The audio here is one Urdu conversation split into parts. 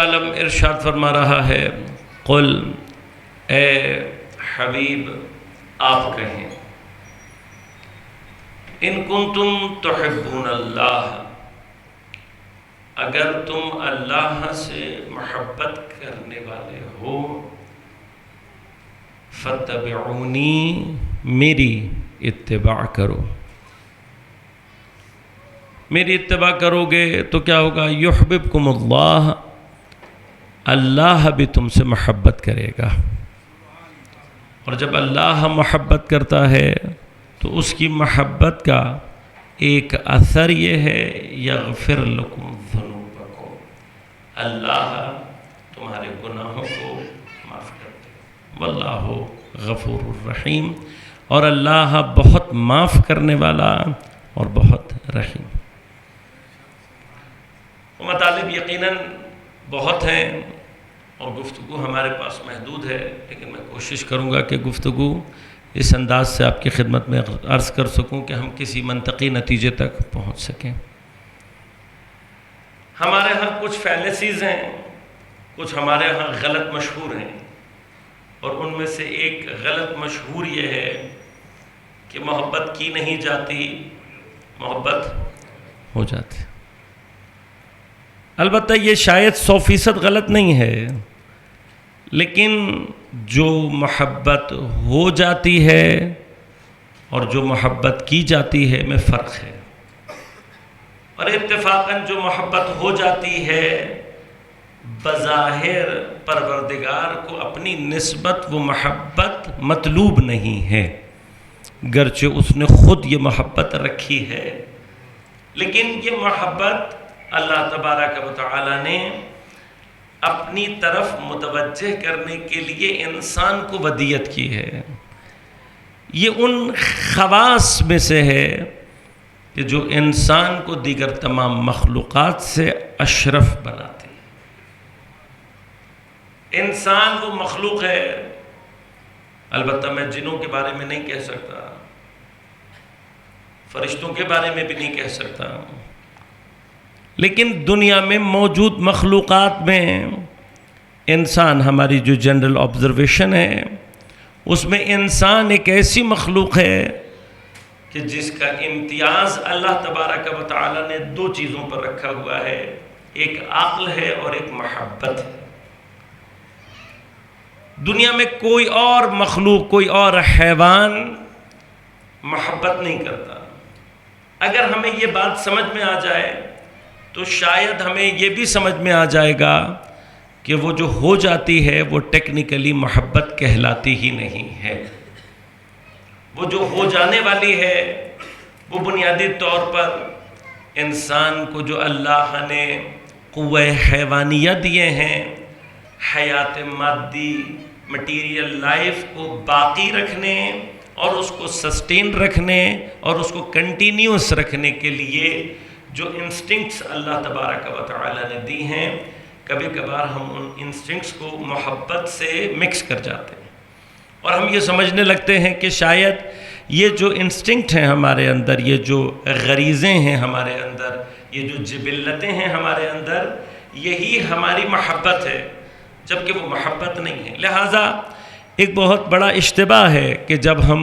عالم ارشاد فرما رہا ہے، قل، اے حبیب آپ کہیں، ان کنتم تحبون اللہ، اگر تم اللہ سے محبت کرنے والے ہو، فاتبعونی، میری اتباع کرو. میری اتباع کرو گے تو کیا ہوگا؟ یحببکم اللہ، اللہ بھی تم سے محبت کرے گا. اور جب اللہ محبت کرتا ہے تو اس کی محبت کا ایک اثر یہ ہے، یغفر لکم ذنوبکم، اللہ تمہارے گناہوں کو معاف کر دے. واللہ غفور الرحیم، اور اللہ بہت معاف کرنے والا اور بہت رحیم. مطالب یقیناً بہت ہیں اور گفتگو ہمارے پاس محدود ہے، لیکن میں کوشش کروں گا کہ گفتگو اس انداز سے آپ کی خدمت میں عرض کر سکوں کہ ہم کسی منطقی نتیجے تک پہنچ سکیں. ہمارے ہاں کچھ فیلسیز ہیں، کچھ ہمارے ہاں غلط مشہور ہیں، اور ان میں سے ایک غلط مشہور یہ ہے کہ محبت کی نہیں جاتی، محبت ہو جاتی. البتہ یہ شاید 100% غلط نہیں ہے، لیکن جو محبت ہو جاتی ہے اور جو محبت کی جاتی ہے میں فرق ہے. اور اتفاقاً جو محبت ہو جاتی ہے بظاہر پروردگار کو اپنی نسبت وہ محبت مطلوب نہیں ہے، گرچہ اس نے خود یہ محبت رکھی ہے، لیکن یہ محبت اللہ تبارک و تعالی نے اپنی طرف متوجہ کرنے کے لیے انسان کو ودیت کی ہے. یہ ان خواص میں سے ہے کہ جو انسان کو دیگر تمام مخلوقات سے اشرف بناتے ہیں. انسان وہ مخلوق ہے، البتہ میں جنوں کے بارے میں نہیں کہہ سکتا، فرشتوں کے بارے میں بھی نہیں کہہ سکتا، لیکن دنیا میں موجود مخلوقات میں انسان، ہماری جو جنرل آبزرویشن ہے اس میں انسان ایک ایسی مخلوق ہے کہ جس کا امتیاز اللہ تبارک و تعالی نے 2 چیزوں پر رکھا ہوا ہے، ایک عقل ہے اور ایک محبت ہے. دنیا میں کوئی اور مخلوق، کوئی اور حیوان محبت نہیں کرتا. اگر ہمیں یہ بات سمجھ میں آ جائے تو شاید ہمیں یہ بھی سمجھ میں آ جائے گا کہ وہ جو ہو جاتی ہے وہ ٹیکنیکلی محبت کہلاتی ہی نہیں ہے. وہ جو ہو جانے والی ہے وہ بنیادی طور پر انسان کو جو اللہ نے قوہ حیوانیہ دیے ہیں، حیات مادی مٹیریل لائف کو باقی رکھنے اور اس کو سسٹین رکھنے اور اس کو کنٹینیوس رکھنے کے لیے جو انسٹنکٹس اللہ تبارک و تعالی نے دی ہیں، کبھی کبھار ہم ان انسٹنکٹس کو محبت سے مکس کر جاتے ہیں اور ہم یہ سمجھنے لگتے ہیں کہ شاید یہ جو انسٹنکٹ ہیں ہمارے اندر، یہ جو غریزیں ہیں ہمارے اندر، یہ جو جبلتیں ہیں ہمارے اندر، یہی ہماری محبت ہے، جبکہ وہ محبت نہیں ہے. لہٰذا ایک بہت بڑا اشتباہ ہے کہ جب ہم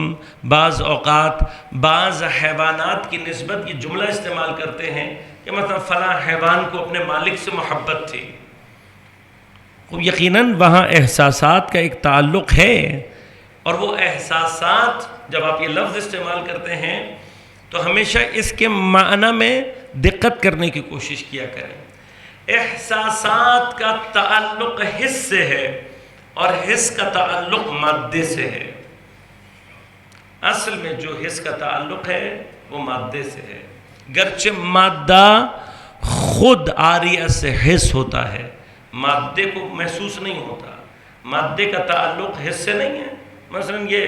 بعض اوقات بعض حیوانات کی نسبت یہ جملہ استعمال کرتے ہیں کہ مثلا فلاں حیوان کو اپنے مالک سے محبت تھی. یقیناً وہاں احساسات کا ایک تعلق ہے، اور وہ احساسات جب آپ یہ لفظ استعمال کرتے ہیں تو ہمیشہ اس کے معنی میں دقت کرنے کی کوشش کیا کریں. احساسات کا تعلق حس سے ہے اور حس کا تعلق مادے سے ہے. اصل میں جو حس کا تعلق ہے وہ مادے سے ہے، گرچہ مادہ خود عاریہ سے حس ہوتا ہے، مادے کو محسوس نہیں ہوتا. مادے کا تعلق حس سے نہیں ہے. مثلا یہ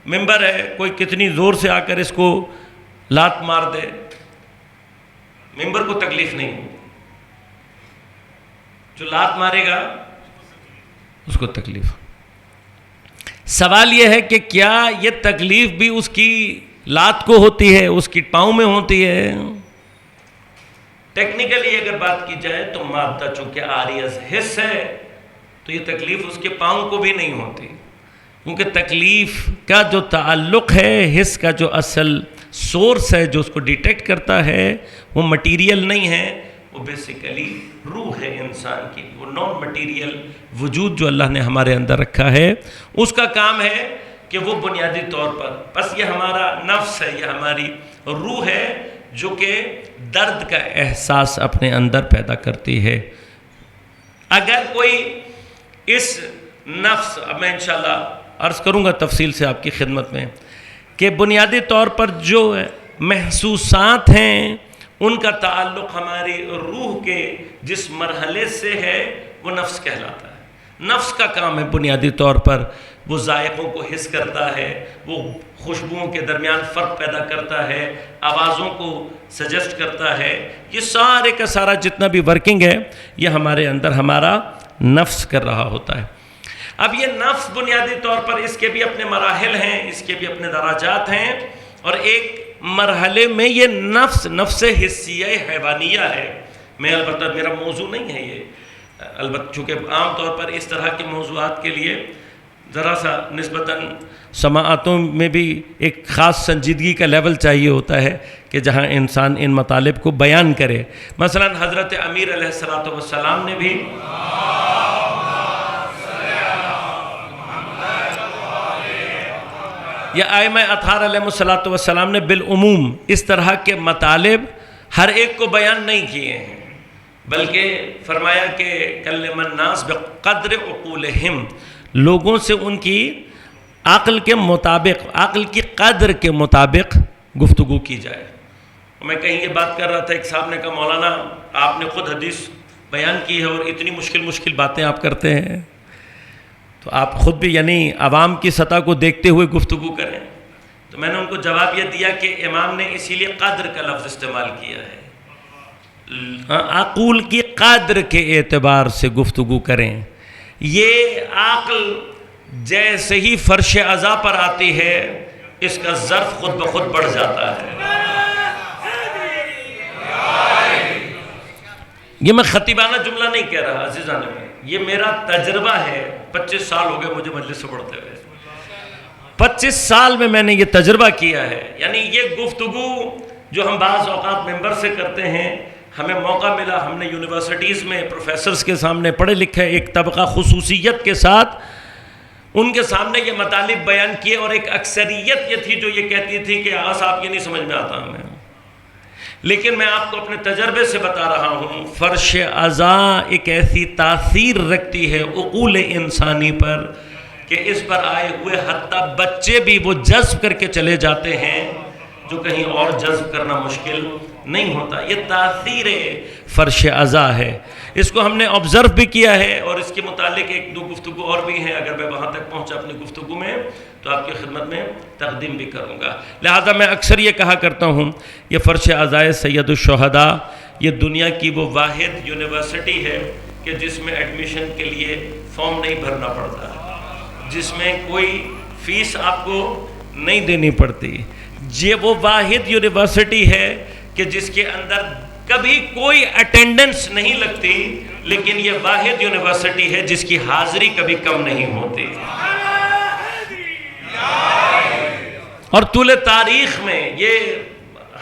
ممبر ہے، کوئی کتنی زور سے آ کر اس کو لات مار دے، ممبر کو تکلیف نہیں ہوگی، جو لات مارے گا اس کو تکلیف. سوال یہ ہے کہ کیا یہ تکلیف بھی اس کی لات کو ہوتی ہے، اس کی پاؤں میں ہوتی ہے؟ ٹیکنیکلی اگر بات کی جائے تو مادہ چونکہ عارض حس ہے تو یہ تکلیف اس کے پاؤں کو بھی نہیں ہوتی، کیونکہ تکلیف کا جو تعلق ہے، حس کا جو اصل سورس ہے جو اس کو ڈیٹیکٹ کرتا ہے، وہ مٹیریل نہیں ہے، وہ بیسیکلی روح ہے انسان کی، وہ نان مٹیریل وجود جو اللہ نے ہمارے اندر رکھا ہے، اس کا کام ہے کہ وہ بنیادی طور پر بس یہ ہمارا نفس ہے، یہ ہماری روح ہے جو کہ درد کا احساس اپنے اندر پیدا کرتی ہے۔ اگر کوئی اس نفس، اب میں انشاءاللہ عرض کروں گا تفصیل سے آپ کی خدمت میں کہ بنیادی طور پر جو محسوسات ہیں ان کا تعلق ہماری روح کے جس مرحلے سے ہے وہ نفس کہلاتا ہے۔ نفس کا کام ہے بنیادی طور پر وہ ذائقوں کو حس کرتا ہے، وہ خوشبوؤں کے درمیان فرق پیدا کرتا ہے، آوازوں کو سجسٹ کرتا ہے، یہ سارے کا سارا جتنا بھی ورکنگ ہے یہ ہمارے اندر ہمارا نفس کر رہا ہوتا ہے۔ اب یہ نفس بنیادی طور پر اس کے بھی اپنے مراحل ہیں، اس کے بھی اپنے درجات ہیں، اور ایک مرحلے میں یہ نفس حسیہ حیوانیہ ہے۔ میں البتہ میرا موضوع نہیں ہے یہ، البتہ چونکہ عام طور پر اس طرح کے موضوعات کے لیے ذرا سا نسبتاً سماعتوں میں بھی ایک خاص سنجیدگی کا لیول چاہیے ہوتا ہے کہ جہاں انسان ان مطالب کو بیان کرے۔ مثلا حضرت امیر علیہ السلام نے بھی یا ائمہ اطہار علیہ السلام نے بالعموم اس طرح کے مطالب ہر ایک کو بیان نہیں کیے ہیں، بلکہ فرمایا کہ کلم الناس بقدر عقولہم، لوگوں سے ان کی عقل کے مطابق، عقل کی قدر کے مطابق گفتگو کی جائے۔ میں کہیں یہ بات کر رہا تھا، ایک صاحب نے کہا مولانا آپ نے خود حدیث بیان کی ہے اور اتنی مشکل باتیں آپ کرتے ہیں، تو آپ خود بھی یعنی عوام کی سطح کو دیکھتے ہوئے گفتگو کریں۔ تو میں نے ان کو جواب یہ دیا کہ امام نے اسی لیے قدر کا لفظ استعمال کیا ہے، عقول کی قدر کے اعتبار سے گفتگو کریں۔ یہ عقل جیسے ہی فرش عزا پر آتی ہے اس کا ظرف خود بخود بڑھ جاتا ہے۔ یہ میں خطیبانہ جملہ نہیں کہہ رہا عزیزان میں، یہ میرا تجربہ ہے، 25 سال ہو گئے مجھے مجلس سے پڑھتے ہوئے، 25 سال میں نے یہ تجربہ کیا ہے۔ یعنی یہ گفتگو جو ہم بعض اوقات ممبر سے کرتے ہیں، ہمیں موقع ملا، ہم نے یونیورسٹیز میں پروفیسرز کے سامنے پڑھے لکھے ایک طبقہ خصوصیت کے ساتھ ان کے سامنے یہ مطالب بیان کیے، اور ایک اکثریت یہ تھی جو یہ کہتی تھی کہ آغا صاحب یہ نہیں سمجھ میں آتا ہمیں، لیکن میں آپ کو اپنے تجربے سے بتا رہا ہوں فرش عزا ایک ایسی تاثیر رکھتی ہے عقول انسانی پر کہ اس پر آئے ہوئے حتیٰ بچے بھی وہ جذب کر کے چلے جاتے ہیں جو کہیں اور جذب کرنا مشکل نہیں ہوتا۔ یہ تاثیر فرش عزا ہے، اس کو ہم نے آبزرو بھی کیا ہے، اور اس کے متعلق ایک دو گفتگو اور بھی ہیں، اگر میں وہاں تک پہنچا اپنی گفتگو میں تو آپ کی خدمت میں تقدیم بھی کروں گا۔ لہذا میں اکثر یہ کہا کرتا ہوں یہ فرش عزائے سید الشہداء یہ دنیا کی وہ واحد یونیورسٹی ہے کہ جس میں ایڈمیشن کے لیے فارم نہیں بھرنا پڑتا، جس میں کوئی فیس آپ کو نہیں دینی پڑتی، یہ وہ واحد یونیورسٹی ہے کہ جس کے اندر کبھی کوئی اٹینڈنس نہیں لگتی، لیکن یہ واحد یونیورسٹی ہے جس کی حاضری کبھی کم نہیں ہوتی۔ اور طول تاریخ میں یہ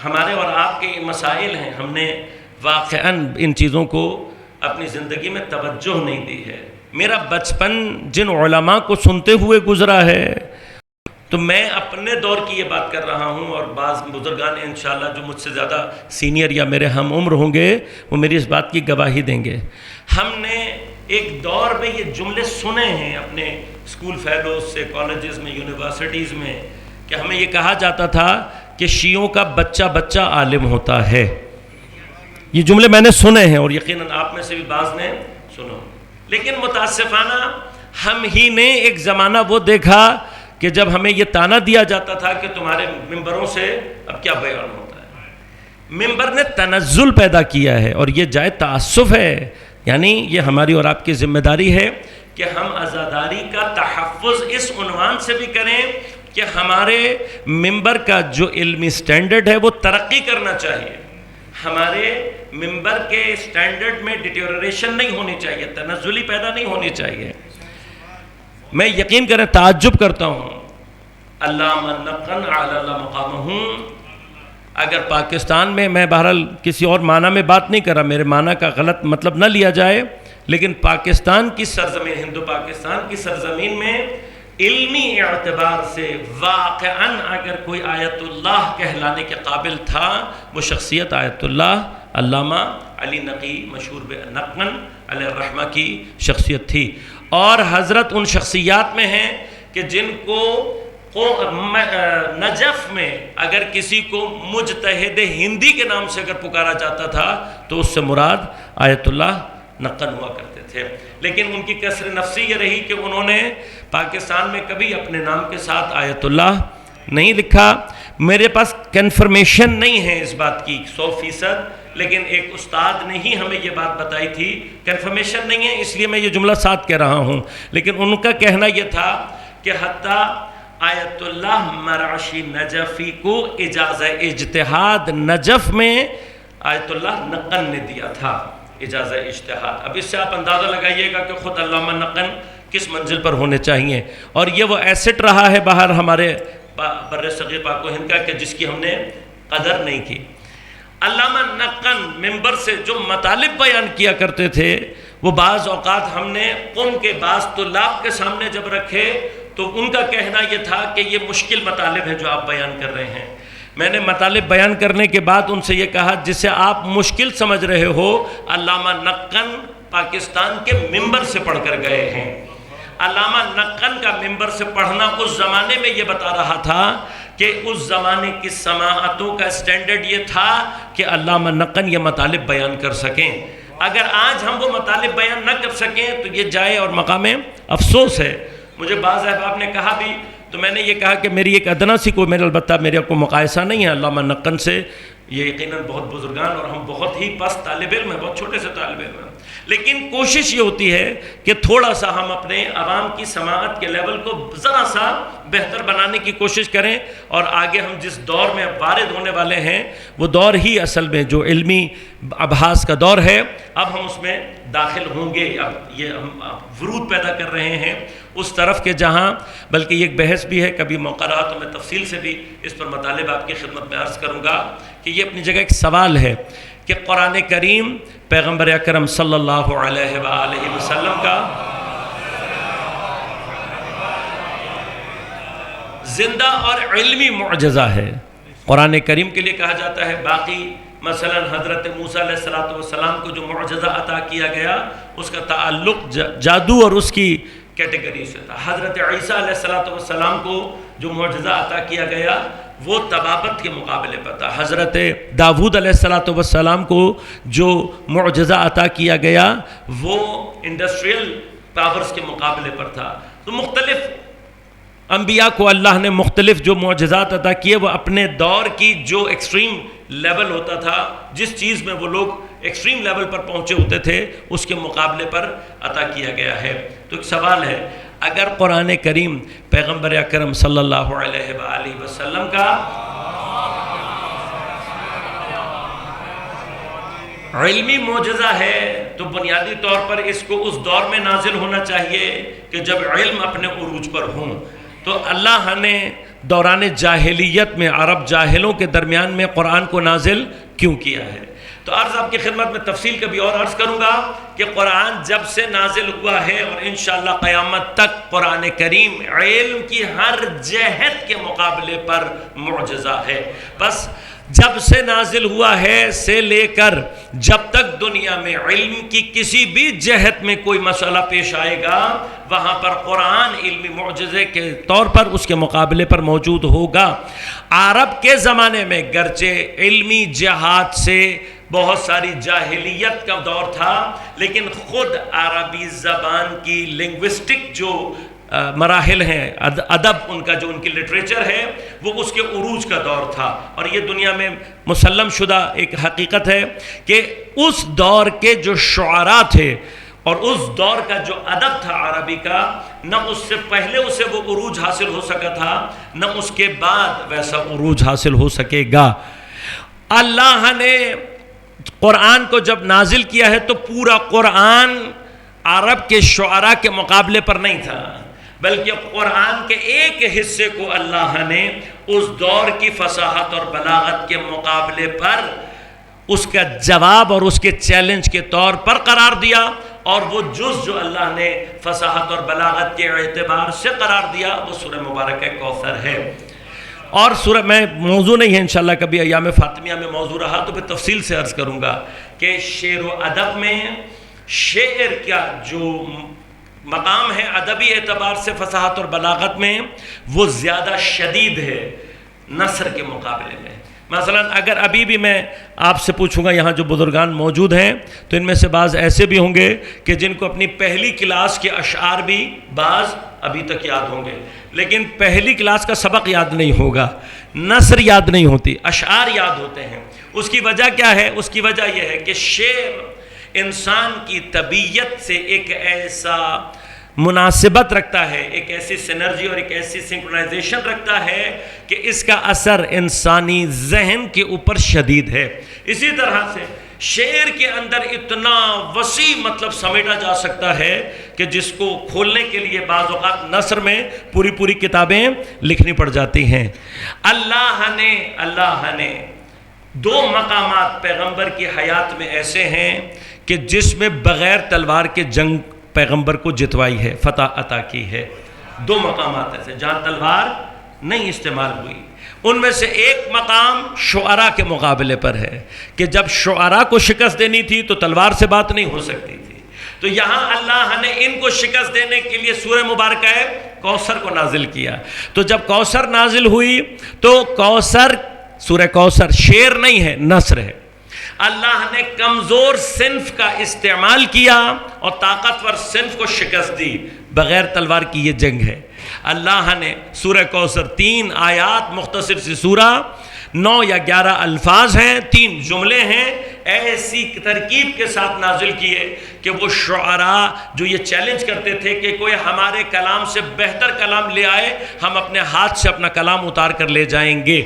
ہمارے اور آپ کے مسائل ہیں، ہم نے واقعاً ان چیزوں کو اپنی زندگی میں توجہ نہیں دی ہے۔ میرا بچپن جن علماء کو سنتے ہوئے گزرا ہے، تو میں اپنے دور کی یہ بات کر رہا ہوں، اور بعض بزرگان انشاءاللہ جو مجھ سے زیادہ سینئر یا میرے ہم عمر ہوں گے وہ میری اس بات کی گواہی دیں گے۔ ہم نے ایک دور میں یہ جملے سنے ہیں اپنے اسکول فیلوز سے، کالجز میں، یونیورسٹیز میں، کہ ہمیں یہ کہا جاتا تھا کہ شیعوں کا بچہ بچہ عالم ہوتا ہے۔ یہ جملے میں نے سنے ہیں اور یقیناً آپ میں سے بھی بعض نے سنو، لیکن متاسفانہ ہم ہی نے ایک زمانہ وہ دیکھا کہ جب ہمیں یہ تانا دیا جاتا تھا کہ تمہارے ممبروں سے اب کیا بیان ہوتا ہے، ممبر نے تنزل پیدا کیا ہے، اور یہ جائے تأسف ہے، یعنی یہ ہماری اور آپ کی ذمہ داری ہے کہ ہم عزاداری کا تحفظ اس عنوان سے بھی کریں کہ ہمارے ممبر کا جو علمی سٹینڈرڈ ہے وہ ترقی کرنا چاہیے، ہمارے ممبر کے سٹینڈرڈ میں ڈیٹیوریشن نہیں ہونی چاہیے، تنزلی پیدا نہیں ہونی چاہیے. میں یقین کریں تعجب کرتا ہوں، علامہ نقن علی اللہ مقامہ، اگر پاکستان میں بہرحال کسی اور معنی میں بات نہیں کر رہا، میرے معنی کا غلط مطلب نہ لیا جائے، لیکن پاکستان کی سرزمین، ہندو پاکستان کی سرزمین میں علمی اعتبار سے واقعاً اگر کوئی آیت اللہ کہلانے کے قابل تھا، وہ شخصیت آیت اللہ علامہ علی نقی مشہور نقن علیہ الرحمہ کی شخصیت تھی. اور حضرت ان شخصیات میں ہیں کہ جن کو نجف میں اگر کسی کو مجتہد ہندی کے نام سے اگر پکارا جاتا تھا تو اس سے مراد آیت اللہ نقن ہوا کرتے تھے. لیکن ان کی کسر نفسی یہ رہی کہ انہوں نے پاکستان میں کبھی اپنے نام کے ساتھ آیت اللہ نہیں لکھا. میرے پاس کنفرمیشن نہیں ہے اس بات کی 100%، لیکن ایک استاد نے ہی ہمیں یہ بات بتائی تھی. کنفرمیشن نہیں ہے اس لیے میں یہ جملہ ساتھ کہہ رہا ہوں، لیکن ان کا کہنا یہ تھا کہ حتیٰ آیت اللہ مرعشی نجفی کو اجازہ اجتہاد نجف میں آیت اللہ نقن نے دیا تھا، اجازہ اجتہاد. اب اس سے آپ اندازہ لگائیے گا کہ خود علامہ نقن کس منزل پر ہونے چاہیے. اور یہ وہ ایسٹ رہا ہے باہر ہمارے بر صغیر پاک و ہند کا کہ جس کی ہم نے قدر نہیں کی. علامہ نقن ممبر سے جو مطالب بیان کیا کرتے تھے وہ بعض اوقات ہم نے قوم کے بعض طلاب کے سامنے جب رکھے تو ان کا کہنا یہ تھا کہ یہ مشکل مطالب ہیں جو آپ بیان کر رہے ہیں. میں نے مطالب بیان کرنے کے بعد ان سے یہ کہا جسے آپ مشکل سمجھ رہے ہو علامہ نقن پاکستان کے ممبر سے پڑھ کر گئے ہیں. علامہ نقن کا ممبر سے پڑھنا اس زمانے میں یہ بتا رہا تھا کہ اس زمانے کی سماعتوں کا سٹینڈرڈ یہ تھا کہ علامہ نقن یہ مطالب بیان کر سکیں. اگر آج ہم وہ مطالب بیان نہ کر سکیں تو یہ جائے اور مقام افسوس ہے. مجھے بعض احباب نے کہا بھی تو میں نے یہ کہا کہ میری ایک ادنا سی کوئی میرا البتہ میرے کو مقایسہ نہیں ہے علامہ نقن سے، یہ یقیناً بہت بزرگان اور ہم بہت ہی پست طالب علم ہیں، بہت چھوٹے سے طالب علم ہیں. لیکن کوشش یہ ہوتی ہے کہ تھوڑا سا ہم اپنے عوام کی سماعت کے لیول کو ذرا سا بہتر بنانے کی کوشش کریں، اور آگے ہم جس دور میں وارد ہونے والے ہیں وہ دور ہی اصل میں جو علمی ابحاث کا دور ہے، اب ہم اس میں داخل ہوں گے. اب یہ ہم ورود پیدا کر رہے ہیں اس طرف کے جہاں، بلکہ یہ ایک بحث بھی ہے، کبھی موقع رہا تو میں تفصیل سے بھی اس پر مطالب آپ کی خدمت میں عرض کروں گا کہ یہ اپنی جگہ ایک سوال ہے کہ قرآن کریم پیغمبر اکرم صلی اللہ علیہ وآلہ وسلم کا زندہ اور علمی معجزہ ہے. قرآن کریم کے لیے کہا جاتا ہے باقی مثلا حضرت موسیٰ علیہ السلام کو جو معجزہ عطا کیا گیا اس کا تعلق جادو اور اس کی کیٹیگری سے تھا. حضرت عیسیٰ علیہ السلام کو جو معجزہ عطا کیا گیا وہ طبابت کے مقابلے پر تھا. حضرت داود علیہ السلام کو جو معجزہ عطا کیا گیا وہ انڈسٹریل پاورز کے مقابلے پر تھا. تو مختلف انبیاء کو اللہ نے مختلف جو معجزات عطا کیے وہ اپنے دور کی جو ایکسٹریم لیول ہوتا تھا، جس چیز میں وہ لوگ ایکسٹریم لیول پر پہنچے ہوتے تھے اس کے مقابلے پر عطا کیا گیا ہے. تو ایک سوال ہے، اگر قرآن کریم پیغمبر اکرم صلی اللہ علیہ وآلہ وسلم کا علمی معجزہ ہے تو بنیادی طور پر اس کو اس دور میں نازل ہونا چاہیے کہ جب علم اپنے عروج پر ہوں. تو اللہ نے دوران جاہلیت میں عرب جاہلوں کے درمیان میں قرآن کو نازل کیوں کیا ہے؟ تو عرض آپ کی خدمت میں تفصیل کبھی اور عرض کروں گا کہ قرآن جب سے نازل ہوا ہے اور انشاءاللہ قیامت تک قرآن کریم علم کی ہر جہت کے مقابلے پر معجزہ ہے. بس جب سے نازل ہوا ہے سے لے کر جب تک دنیا میں علم کی کسی بھی جہت میں کوئی مسئلہ پیش آئے گا وہاں پر قرآن علمی معجزے کے طور پر اس کے مقابلے پر موجود ہوگا. عرب کے زمانے میں گرچہ علمی جہاد سے بہت ساری جاہلیت کا دور تھا، لیکن خود عربی زبان کی لنگوسٹک جو مراحل ہیں، ادب ان کا جو ان کی لٹریچر ہے وہ اس کے عروج کا دور تھا. اور یہ دنیا میں مسلم شدہ ایک حقیقت ہے کہ اس دور کے جو شعراء تھے اور اس دور کا جو ادب تھا عربی کا، نہ اس سے پہلے اسے وہ عروج حاصل ہو سکا تھا نہ اس کے بعد ویسا عروج حاصل ہو سکے گا. اللہ نے قرآن کو جب نازل کیا ہے تو پورا قرآن عرب کے شعراء کے مقابلے پر نہیں تھا، بلکہ قرآن کے ایک حصے کو اللہ نے اس دور کی فصاحت اور بلاغت کے مقابلے پر اس کا جواب اور اس کے چیلنج کے طور پر قرار دیا، اور وہ جز جو اللہ نے فصاحت اور بلاغت کے اعتبار سے قرار دیا وہ سورہ مبارکہ کوثر ہے۔ اور سورہ، میں موضوع نہیں ہے انشاءاللہ، کبھی ایام فاطمیہ میں موضوع رہا تو میں تفصیل سے عرض کروں گا کہ شعر و ادب میں شعر کا جو مقام ہے ادبی اعتبار سے فصاحت اور بلاغت میں وہ زیادہ شدید ہے نثر کے مقابلے میں۔ مثلا اگر ابھی بھی میں آپ سے پوچھوں گا، یہاں جو بزرگان موجود ہیں تو ان میں سے بعض ایسے بھی ہوں گے کہ جن کو اپنی پہلی کلاس کے اشعار بھی بعض ابھی تک یاد ہوں گے، لیکن پہلی کلاس کا سبق یاد نہیں ہوگا، نثر یاد نہیں ہوتی، اشعار یاد ہوتے ہیں۔ اس کی وجہ کیا ہے؟ اس کی وجہ یہ ہے کہ شعر انسان کی طبیعت سے ایک ایسا مناسبت رکھتا ہے، ایک ایسی سینرجی اور ایک ایسی سنکرونائزیشن رکھتا ہے کہ اس کا اثر انسانی ذہن کے اوپر شدید ہے۔ اسی طرح سے شعر کے اندر اتنا وسیع مطلب سمیٹا جا سکتا ہے کہ جس کو کھولنے کے لیے بعض اوقات نثر میں پوری کتابیں لکھنی پڑ جاتی ہیں۔ اللہ نے دو مقامات پیغمبر کی حیات میں ایسے ہیں کہ جس میں بغیر تلوار کے جنگ پیغمبر کو جتوائی ہے، فتح عطا کی ہے۔ دو مقامات ایسے جہاں تلوار نہیں استعمال ہوئی۔ ان میں سے ایک مقام شعراء کے مقابلے پر ہے کہ جب شعراء کو شکست دینی تھی تو تلوار سے بات نہیں ہو سکتی تھی، تو یہاں اللہ نے ان کو شکست دینے کے لیے سورہ مبارکہ کوثر کو نازل کیا۔ تو جب کوثر نازل ہوئی تو کوثر، سورہ کوثر شعر نہیں ہے، نثر ہے۔ اللہ نے کمزور صنف کا استعمال کیا اور طاقتور صنف کو شکست دی، بغیر تلوار کی یہ جنگ ہے۔ اللہ نے سورہ کوثر 3 آیات، مختصر سی سورہ، 9 یا 11 الفاظ ہیں، 3 جملے ہیں، ایسی ترکیب کے ساتھ نازل کیے کہ وہ شعراء جو یہ چیلنج کرتے تھے کہ کوئی ہمارے کلام سے بہتر کلام لے آئے، ہم اپنے ہاتھ سے اپنا کلام اتار کر لے جائیں گے۔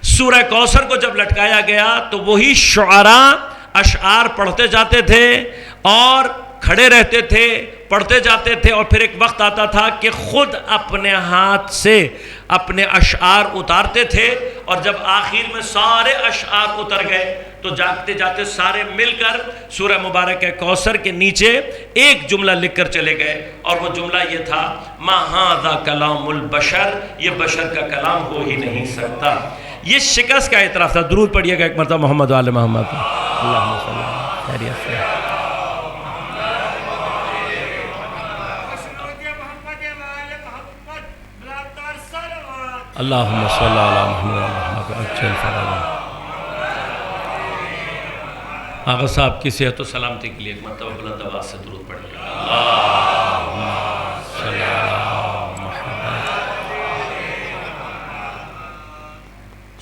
سورہ کوثر کو جب لٹکایا گیا تو وہی شعراء اشعار پڑھتے جاتے تھے اور کھڑے رہتے تھے، پڑھتے جاتے تھے، اور پھر ایک وقت آتا تھا کہ خود اپنے ہاتھ سے اپنے اشعار اتارتے تھے، اور جب آخر میں سارے اشعار اتر گئے تو جاتے جاتے سارے مل کر سورہ مبارکہ کوثر کے نیچے ایک جملہ لکھ کر چلے گئے، اور وہ جملہ یہ تھا، ما ھذا کلام البشر، یہ بشر کا کلام ہو ہی نہیں سکتا۔ یہ شکست کا اعتراف تھا۔ درود پڑھیے گا ایک مرتبہ محمد وآل محمد۔ اللہم صلی اللہ علیہ وسلم۔ اللہم صلی اللہ محمد اجل فرجہ۔ آقا صاحب کی صحت و سلامتی کے لیے ایک مرتبہ بلند آواز سے درود پڑھیے گا۔ اللہم صلی اللہ محمد۔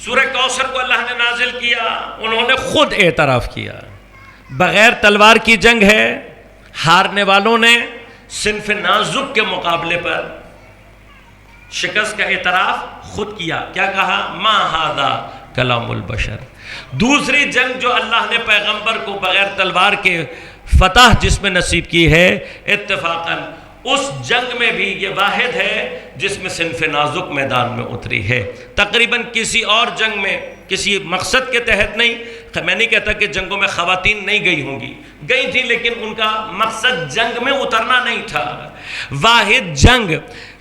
سورہ کوثر کو اللہ نے نازل کیا، انہوں نے خود اعتراف کیا، بغیر تلوار کی جنگ ہے، ہارنے والوں نے صنف نازک کے مقابلے پر شکست کا اعتراف خود کیا۔ کیا کہا؟ ما ھذا کلام البشر۔ دوسری جنگ جو اللہ نے پیغمبر کو بغیر تلوار کے فتح جس میں نصیب کی ہے، اتفاقاً اس جنگ میں بھی یہ واحد ہے جس میں صنف نازک میدان میں اتری ہے۔ تقریباً کسی اور جنگ میں کسی مقصد کے تحت نہیں، میں نہیں کہتا کہ جنگوں میں خواتین نہیں گئی ہوں گی، گئی تھی، لیکن ان کا مقصد جنگ میں اترنا نہیں تھا۔ واحد جنگ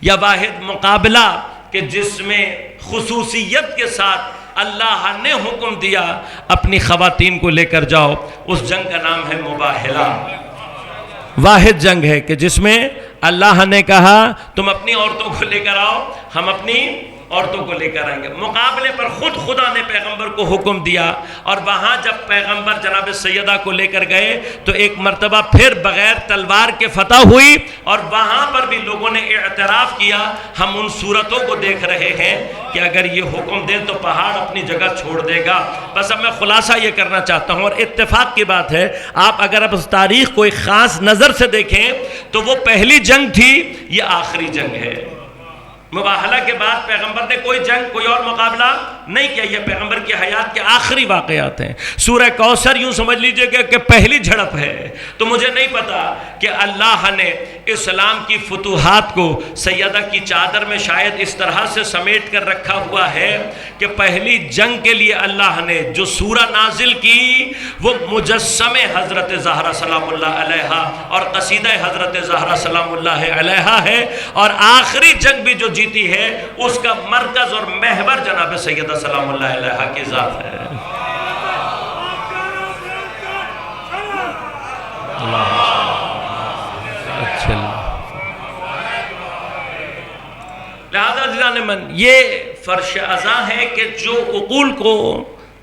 یا واحد مقابلہ کہ جس میں خصوصیت کے ساتھ اللہ نے حکم دیا اپنی خواتین کو لے کر جاؤ، اس جنگ کا نام ہے مباہلہ۔ واحد جنگ ہے کہ جس میں اللہ نے کہا تم اپنی عورتوں کو لے کر آؤ، ہم اپنی عورتوں کو لے کر آئیں گے۔ مقابلے پر خود خدا نے پیغمبر کو حکم دیا، اور وہاں جب پیغمبر جناب سیدہ کو لے کر گئے تو ایک مرتبہ پھر بغیر تلوار کے فتح ہوئی، اور وہاں پر بھی لوگوں نے اعتراف کیا، ہم ان صورتوں کو دیکھ رہے ہیں کہ اگر یہ حکم دیں تو پہاڑ اپنی جگہ چھوڑ دے گا۔ بس اب میں خلاصہ یہ کرنا چاہتا ہوں، اور اتفاق کی بات ہے، آپ اگر اب اس تاریخ کو ایک خاص نظر سے دیکھیں تو وہ پہلی جنگ تھی، یہ آخری جنگ ہے۔ مباہلہ کے بعد پیغمبر نے کوئی جنگ، کوئی اور مقابلہ نہیں کیا، یہ پیغمبر کی حیات کے آخری واقعات ہیں۔ سورہ کوثر یوں سمجھ لیجئے کہ پہلی جھڑپ ہے۔ تو مجھے نہیں پتا کہ اللہ نے اسلام کی فتوحات کو سیدہ کی چادر میں شاید اس طرح سے سمیٹ کر رکھا ہوا ہے کہ پہلی جنگ کے لیے اللہ نے جو سورہ نازل کی وہ مجسم حضرت زہرا سلام اللہ علیہا اور قصیدہ حضرت زہرا سلام اللہ علیہا ہے، اور آخری جنگ بھی جو جیتی ہے اس کا مرکز اور محور جناب سیدہ سلام اللہ علیہا کی ذات ہے۔ لہذا عزیزان من، یہ فرش ازاں ہے کہ جو عقول کو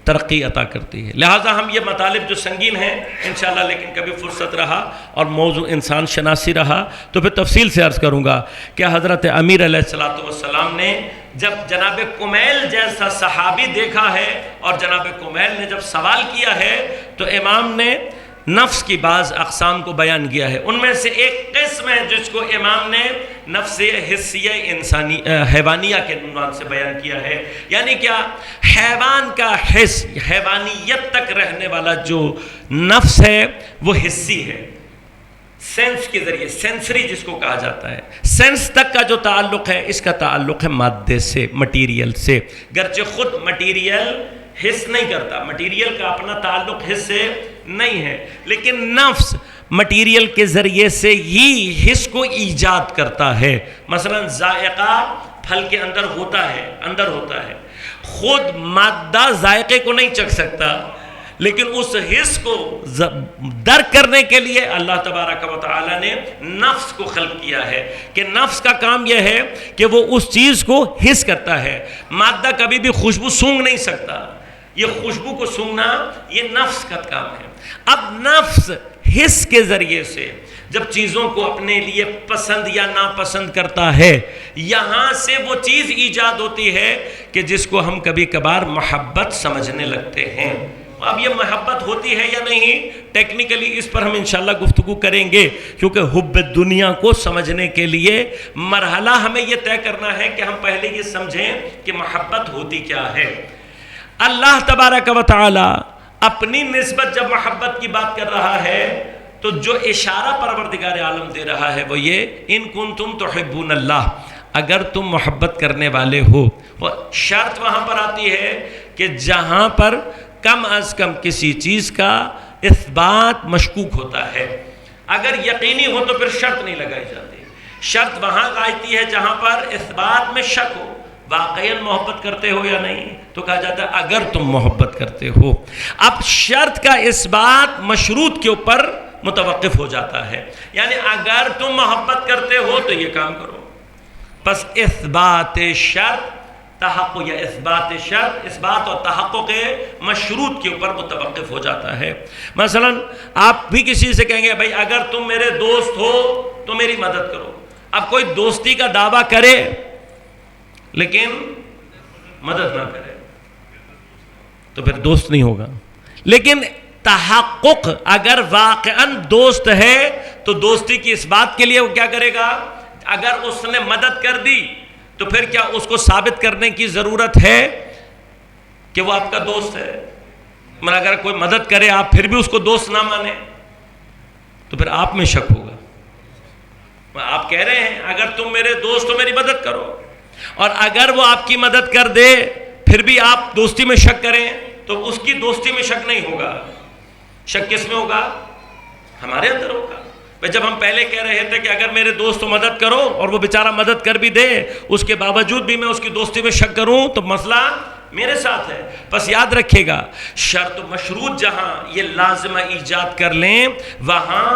ترقی عطا کرتی ہے۔ لہٰذا ہم یہ مطالب جو سنگین ہیں انشاءاللہ، لیکن کبھی فرصت رہا اور موضوع انسان شناسی رہا تو پھر تفصیل سے عرض کروں گا کہ حضرت امیر علیہ السلام نے جب جناب کمیل جیسا صحابی دیکھا ہے اور جناب کمیل نے جب سوال کیا ہے تو امام نے نفس کی بعض اقسام کو بیان کیا ہے۔ ان میں سے ایک قسم ہے جس کو امام نے نفس حسیہ انسانی حیوانیہ کے عنوان سے بیان کیا ہے، یعنی کیا حیوان کا حس، حیوانیت تک رہنے والا جو نفس ہے وہ حسی ہے، سینس کے ذریعے، سینسری جس کو کہا جاتا ہے۔ سینس تک کا جو تعلق ہے اس کا تعلق ہے مادے سے، مٹیریل سے، گرچہ خود مٹیریل حس نہیں کرتا، مٹیریل کا اپنا تعلق حس سے نہیں ہے، لیکن نفس مٹیریل کے ذریعے سے ہی حس کو ایجاد کرتا ہے۔ مثلا ذائقہ پھل کے اندر ہوتا ہے، خود مادہ ذائقے کو نہیں چکھ سکتا، لیکن اس حس کو درک کرنے کے لیے اللہ تبارک و تعالی نے نفس کو خلق کیا ہے کہ نفس کا کام یہ ہے کہ وہ اس چیز کو حس کرتا ہے۔ مادہ کبھی بھی خوشبو سونگھ نہیں سکتا، یہ خوشبو کو سونگھنا یہ نفس کا کام ہے۔ اب نفس حس کے ذریعے سے جب چیزوں کو اپنے لیے پسند یا ناپسند کرتا ہے، یہاں سے وہ چیز ایجاد ہوتی ہے کہ جس کو ہم کبھی کبھار محبت سمجھنے لگتے ہیں۔ اب یہ محبت ہوتی ہے یا نہیں، ٹیکنیکلی اس پر ہم انشاءاللہ گفتگو کریں گے، کیونکہ حب دنیا کو سمجھنے کے لیے مرحلہ ہمیں یہ طے کرنا ہے کہ ہم پہلے یہ سمجھیں کہ محبت ہوتی کیا ہے۔ اللہ تبارک و تعالی اپنی نسبت جب محبت کی بات کر رہا ہے تو جو اشارہ پروردگار عالم دے رہا ہے وہ یہ، ان کنتم تحبون اللہ، اگر تم محبت کرنے والے ہو۔ شرط وہاں پر آتی ہے کہ جہاں پر کم از کم کسی چیز کا اثبات مشکوک ہوتا ہے، اگر یقینی ہو تو پھر شرط نہیں لگائی جاتی۔ شرط وہاں آتی ہے جہاں پر اثبات میں شک ہو، واقعاً محبت کرتے ہو یا نہیں، تو کہا جاتا ہے اگر تم محبت کرتے ہو۔ اب شرط کا اثبات مشروط کے اوپر متوقف ہو جاتا ہے، یعنی اگر تم محبت کرتے ہو تو یہ کام کرو، پس اثبات شرط تحقق یا اثبات اور تحقق مشروط کے اوپر متوقف ہو جاتا ہے۔ مثلا آپ بھی کسی سے کہیں گے بھائی اگر تم میرے دوست ہو تو میری مدد کرو، اب کوئی دوستی کا دعویٰ کرے لیکن مدد نہ کرے تو پھر دوست نہیں ہوگا۔ لیکن تحقق اگر واقعاً دوست ہے تو دوستی کی اس بات کے لیے وہ کیا کرے گا، اگر اس نے مدد کر دی تو پھر کیا اس کو ثابت کرنے کی ضرورت ہے کہ وہ آپ کا دوست ہے؟ مگر اگر کوئی مدد کرے آپ پھر بھی اس کو دوست نہ مانے تو پھر آپ میں شک ہوگا۔ آپ کہہ رہے ہیں اگر تم میرے دوست ہو میری مدد کرو، اور اگر وہ آپ کی مدد کر دے پھر بھی آپ دوستی میں شک کریں تو اس کی دوستی میں شک نہیں ہوگا، شک کس میں ہوگا؟ ہمارے اندر ہوگا۔ جب ہم پہلے کہہ رہے تھے کہ اگر میرے دوست کو مدد کرو اور وہ بیچارہ مدد کر بھی دے اس کے باوجود بھی میں اس کی دوستی میں شک کروں تو مسئلہ میرے ساتھ ہے۔ پس یاد رکھے گا شرط و مشروط جہاں یہ لازمہ ایجاد کر لیں وہاں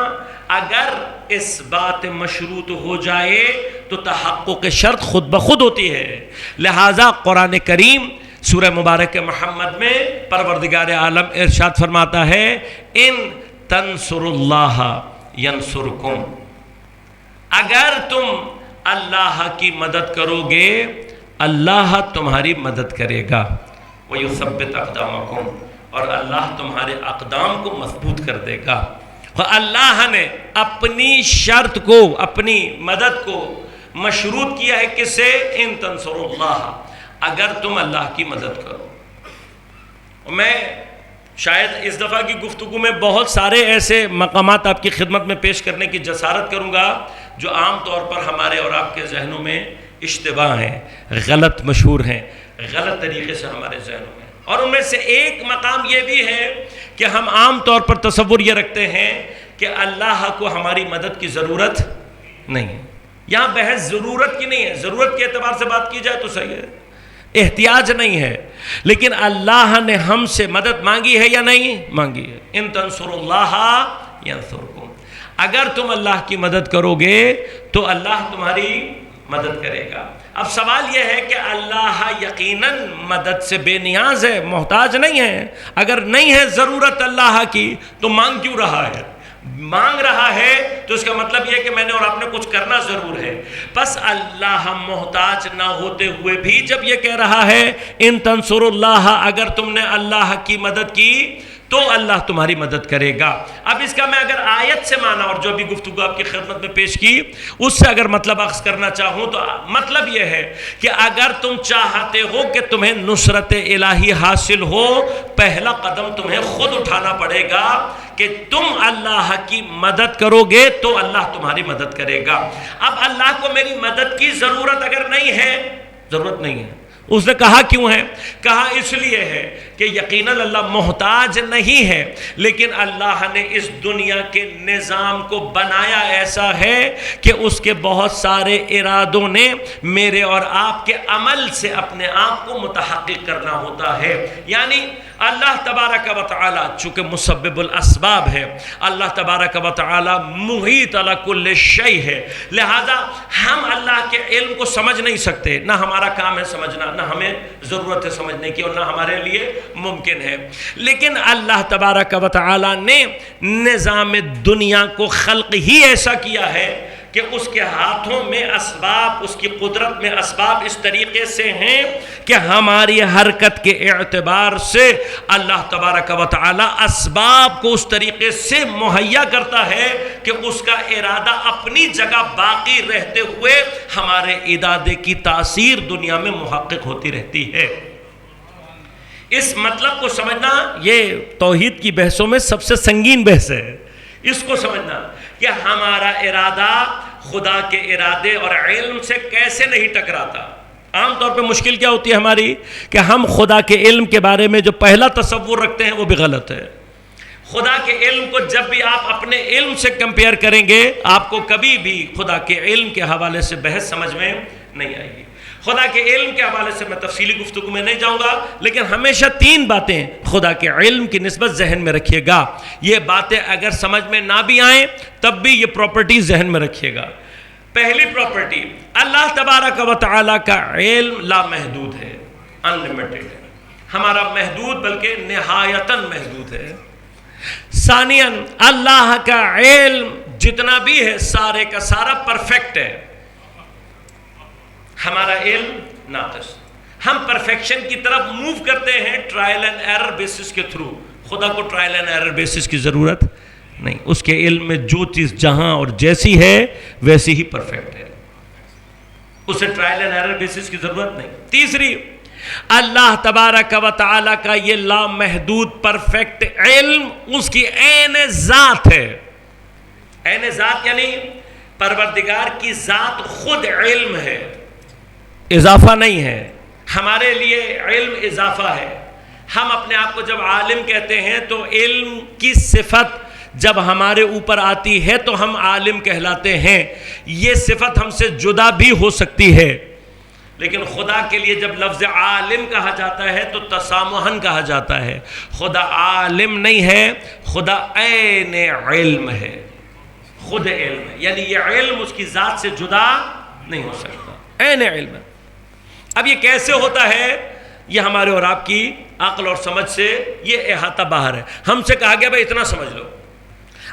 اگر اس بات مشروط ہو جائے تو تحقق شرط خود بخود ہوتی ہے۔ لہٰذا قرآن کریم سورہ مبارک محمد میں پروردگار عالم ارشاد فرماتا ہے ان تنصر اللہ ینصرکم، اگر تم اللہ کی مدد کرو گے اللہ تمہاری مدد کرے گا، وَيُثَبِّتْ أَقْدَامَكُمْ، اور اللہ تمہارے اقدام کو مضبوط کر دے گا۔ اللہ نے اپنی شرط کو، اپنی مدد کو مشروط کیا ہے کس سے؟ ان تنصروا اللہ، اگر تم اللہ کی مدد کرو. میں شاید اس دفعہ کی گفتگو میں بہت سارے ایسے مقامات آپ کی خدمت میں پیش کرنے کی جسارت کروں گا جو عام طور پر ہمارے اور آپ کے ذہنوں میں اشتباہ ہیں، غلط مشہور ہیں، غلط طریقے سے ہمارے ذہنوں میں. اور ان میں سے ایک مقام یہ بھی ہے کہ ہم عام طور پر تصور یہ رکھتے ہیں کہ اللہ کو ہماری مدد کی ضرورت نہیں ہے. یہاں بحث ضرورت کی نہیں ہے، ضرورت کے اعتبار سے بات کی جائے تو صحیح ہے، احتیاج نہیں ہے، لیکن اللہ نے ہم سے مدد مانگی ہے یا نہیں مانگی ہے. ان تنصروا اللہ ینصرکم، اگر تم اللہ کی مدد کرو گے تو اللہ تمہاری مدد کرے گا. اب سوال یہ ہے کہ اللہ یقیناً مدد سے بے نیاز ہے، محتاج نہیں ہے. اگر نہیں ہے ضرورت اللہ کی تو مانگ کیوں رہا ہے؟ مانگ رہا ہے تو اس کا مطلب یہ کہ میں نے اور آپ نے کچھ کرنا ضرور ہے. بس اللہ محتاج نہ ہوتے ہوئے بھی جب یہ کہہ رہا ہے ان تنصروا اللہ، اگر تم نے اللہ کی مدد کی تو اللہ تمہاری مدد کرے گا. اب اس کا میں اگر آیت سے مانا اور جو بھی گفتگو آپ کی خدمت میں پیش کی اس سے اگر مطلب اخذ کرنا چاہوں تو مطلب یہ ہے کہ اگر تم چاہتے ہو کہ تمہیں نصرت الہی حاصل ہو، پہلا قدم تمہیں خود اٹھانا پڑے گا کہ تم اللہ کی مدد کرو گے تو اللہ تمہاری مدد کرے گا. اب اللہ کو میری مدد کی ضرورت اگر نہیں ہے، ضرورت نہیں ہے. اس نے کہا کیوں ہے؟ کہا اس لیے ہے کہ یقیناً اللہ محتاج نہیں ہے، لیکن اللہ نے اس دنیا کے نظام کو بنایا ایسا ہے کہ اس کے بہت سارے ارادوں نے میرے اور آپ کے عمل سے اپنے آپ کو متحقق کرنا ہوتا ہے. یعنی اللہ تبارک و تعالی چونکہ مسبب الاسباب ہے، اللہ تبارک و تعالی محیط علی کل شیء ہے، لہذا ہم اللہ کے علم کو سمجھ نہیں سکتے، نہ ہمارا کام ہے سمجھنا، نہ ہمیں ضرورت ہے سمجھنے کی، اور نہ ہمارے لیے ممکن ہے. لیکن اللہ تبارک و تعالی نے نظام دنیا کو خلق ہی ایسا کیا ہے کہ اس کے ہاتھوں میں اسباب، اس کی قدرت میں اسباب اس طریقے سے ہیں کہ ہماری حرکت کے اعتبار سے اللہ تبارک و تعالی اسباب کو اس طریقے سے مہیا کرتا ہے کہ اس کا ارادہ اپنی جگہ باقی رہتے ہوئے ہمارے ارادے کی تاثیر دنیا میں محقق ہوتی رہتی ہے. اس مطلب کو سمجھنا یہ توحید کی بحثوں میں سب سے سنگین بحث ہے. اس کو سمجھنا کہ ہمارا ارادہ خدا کے ارادے اور علم سے کیسے نہیں ٹکراتا. عام طور پہ مشکل کیا ہوتی ہے ہماری کہ ہم خدا کے علم کے بارے میں جو پہلا تصور رکھتے ہیں وہ بھی غلط ہے. خدا کے علم کو جب بھی آپ اپنے علم سے کمپیئر کریں گے آپ کو کبھی بھی خدا کے علم کے حوالے سے بحث سمجھ میں نہیں آئے گی. خدا کے علم کے حوالے سے میں تفصیلی گفتگو میں نہیں جاؤں گا، لیکن ہمیشہ 3 باتیں خدا کے علم کی نسبت ذہن میں رکھیے گا. یہ باتیں اگر سمجھ میں نہ بھی آئیں تب بھی یہ پراپرٹی ذہن میں رکھیے گا. پہلی پراپرٹی، اللہ تبارک و تعالیٰ کا علم لامحدود ہے، انلیمیٹڈ ہے. ہمارا محدود بلکہ نہایتاً محدود ہے. ثانیاً اللہ کا علم جتنا بھی ہے سارے کا سارا پرفیکٹ ہے، ہمارا علم ناقص. ہم پرفیکشن کی طرف موو کرتے ہیں ٹرائل اینڈ ایرر بیسس کے تھرو. خدا کو ٹرائل اینڈ ایرر بیسس کی ضرورت نہیں. اس کے علم میں جو چیز جہاں اور جیسی ہے ویسی ہی پرفیکٹ ہے، اسے ٹرائل اینڈ ایرر بیسس کی ضرورت نہیں. تیسری، اللہ تبارک و تعالی کا یہ لامحدود پرفیکٹ علم اس کی عین ذات ہے. عین ذات یعنی پروردگار کی ذات خود علم ہے، اضافہ نہیں ہے. ہمارے لیے علم اضافہ ہے. ہم اپنے آپ کو جب عالم کہتے ہیں تو علم کی صفت جب ہمارے اوپر آتی ہے تو ہم عالم کہلاتے ہیں. یہ صفت ہم سے جدا بھی ہو سکتی ہے، لیکن خدا کے لیے جب لفظ عالم کہا جاتا ہے تو تسامحاً کہا جاتا ہے. خدا عالم نہیں ہے، خدا عین علم ہے، خود علم ہے. یعنی یہ علم اس کی ذات سے جدا نہیں ہو سکتا، عین علم ہے. اب یہ کیسے ہوتا ہے؟ یہ ہمارے اور آپ کی عقل اور سمجھ سے یہ احاطہ باہر ہے. ہم سے کہا گیا بھائی اتنا سمجھ لو.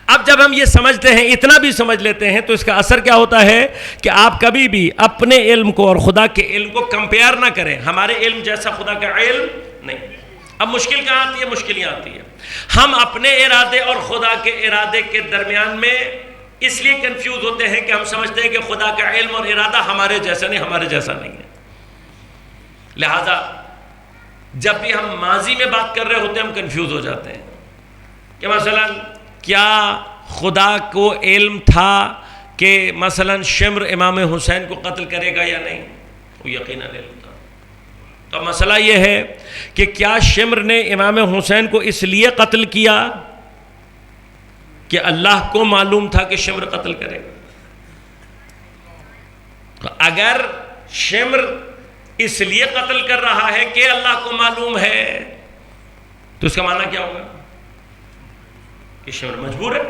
اب جب ہم یہ سمجھتے ہیں، اتنا بھی سمجھ لیتے ہیں، تو اس کا اثر کیا ہوتا ہے کہ آپ کبھی بھی اپنے علم کو اور خدا کے علم کو کمپیئر نہ کریں. ہمارے علم جیسا خدا کا علم نہیں. اب مشکل کہاں آتی ہے؟ مشکل یہاں آتی ہے ہم اپنے ارادے اور خدا کے ارادے کے درمیان میں اس لیے کنفیوز ہوتے ہیں کہ ہم سمجھتے ہیں کہ خدا کا علم اور ارادہ ہمارے جیسا نہیں، ہمارے جیسا نہیں ہے. لہذا جب بھی ہم ماضی میں بات کر رہے ہوتے ہیں ہم کنفیوز ہو جاتے ہیں کہ مثلا کیا خدا کو علم تھا کہ مثلا شمر امام حسین کو قتل کرے گا یا نہیں؟ وہ یقیناً علم تھا. تو مسئلہ یہ ہے کہ کیا شمر نے امام حسین کو اس لیے قتل کیا کہ اللہ کو معلوم تھا کہ شمر قتل کرے گا؟ تو اگر شمر اس لیے قتل کر رہا ہے کہ اللہ کو معلوم ہے تو اس کا معنی کیا ہوگا؟ کہ شمر مجبور ہے،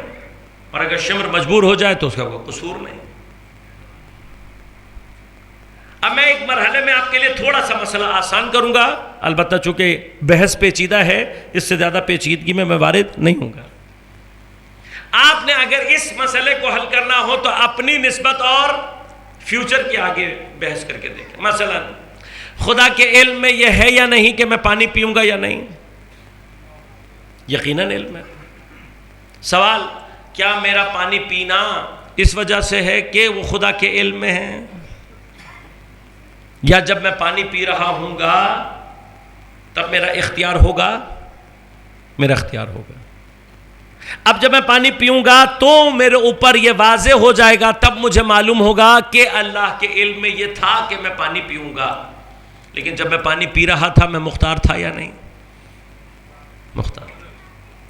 اور اگر شمر مجبور ہو جائے تو اس کا کوئی قصور نہیں. اب میں ایک مرحلے میں آپ کے لیے تھوڑا سا مسئلہ آسان کروں گا، البتہ چونکہ بحث پیچیدہ ہے اس سے زیادہ پیچیدگی میں وارد نہیں ہوں گا. آپ نے اگر اس مسئلے کو حل کرنا ہو تو اپنی نسبت اور فیوچر کے آگے بحث کر کے دیکھیں. مثلا خدا کے علم میں یہ ہے یا نہیں کہ میں پانی پیوں گا یا نہیں؟ یقیناً علم ہے. سوال، کیا میرا پانی پینا اس وجہ سے ہے کہ وہ خدا کے علم میں ہے، یا جب میں پانی پی رہا ہوں گا تب میرا اختیار ہوگا؟ میرا اختیار ہوگا. اب جب میں پانی پیوں گا تو میرے اوپر یہ واضح ہو جائے گا، تب مجھے معلوم ہوگا کہ اللہ کے علم میں یہ تھا کہ میں پانی پیوں گا. لیکن جب میں پانی پی رہا تھا میں مختار تھا یا نہیں؟ مختار.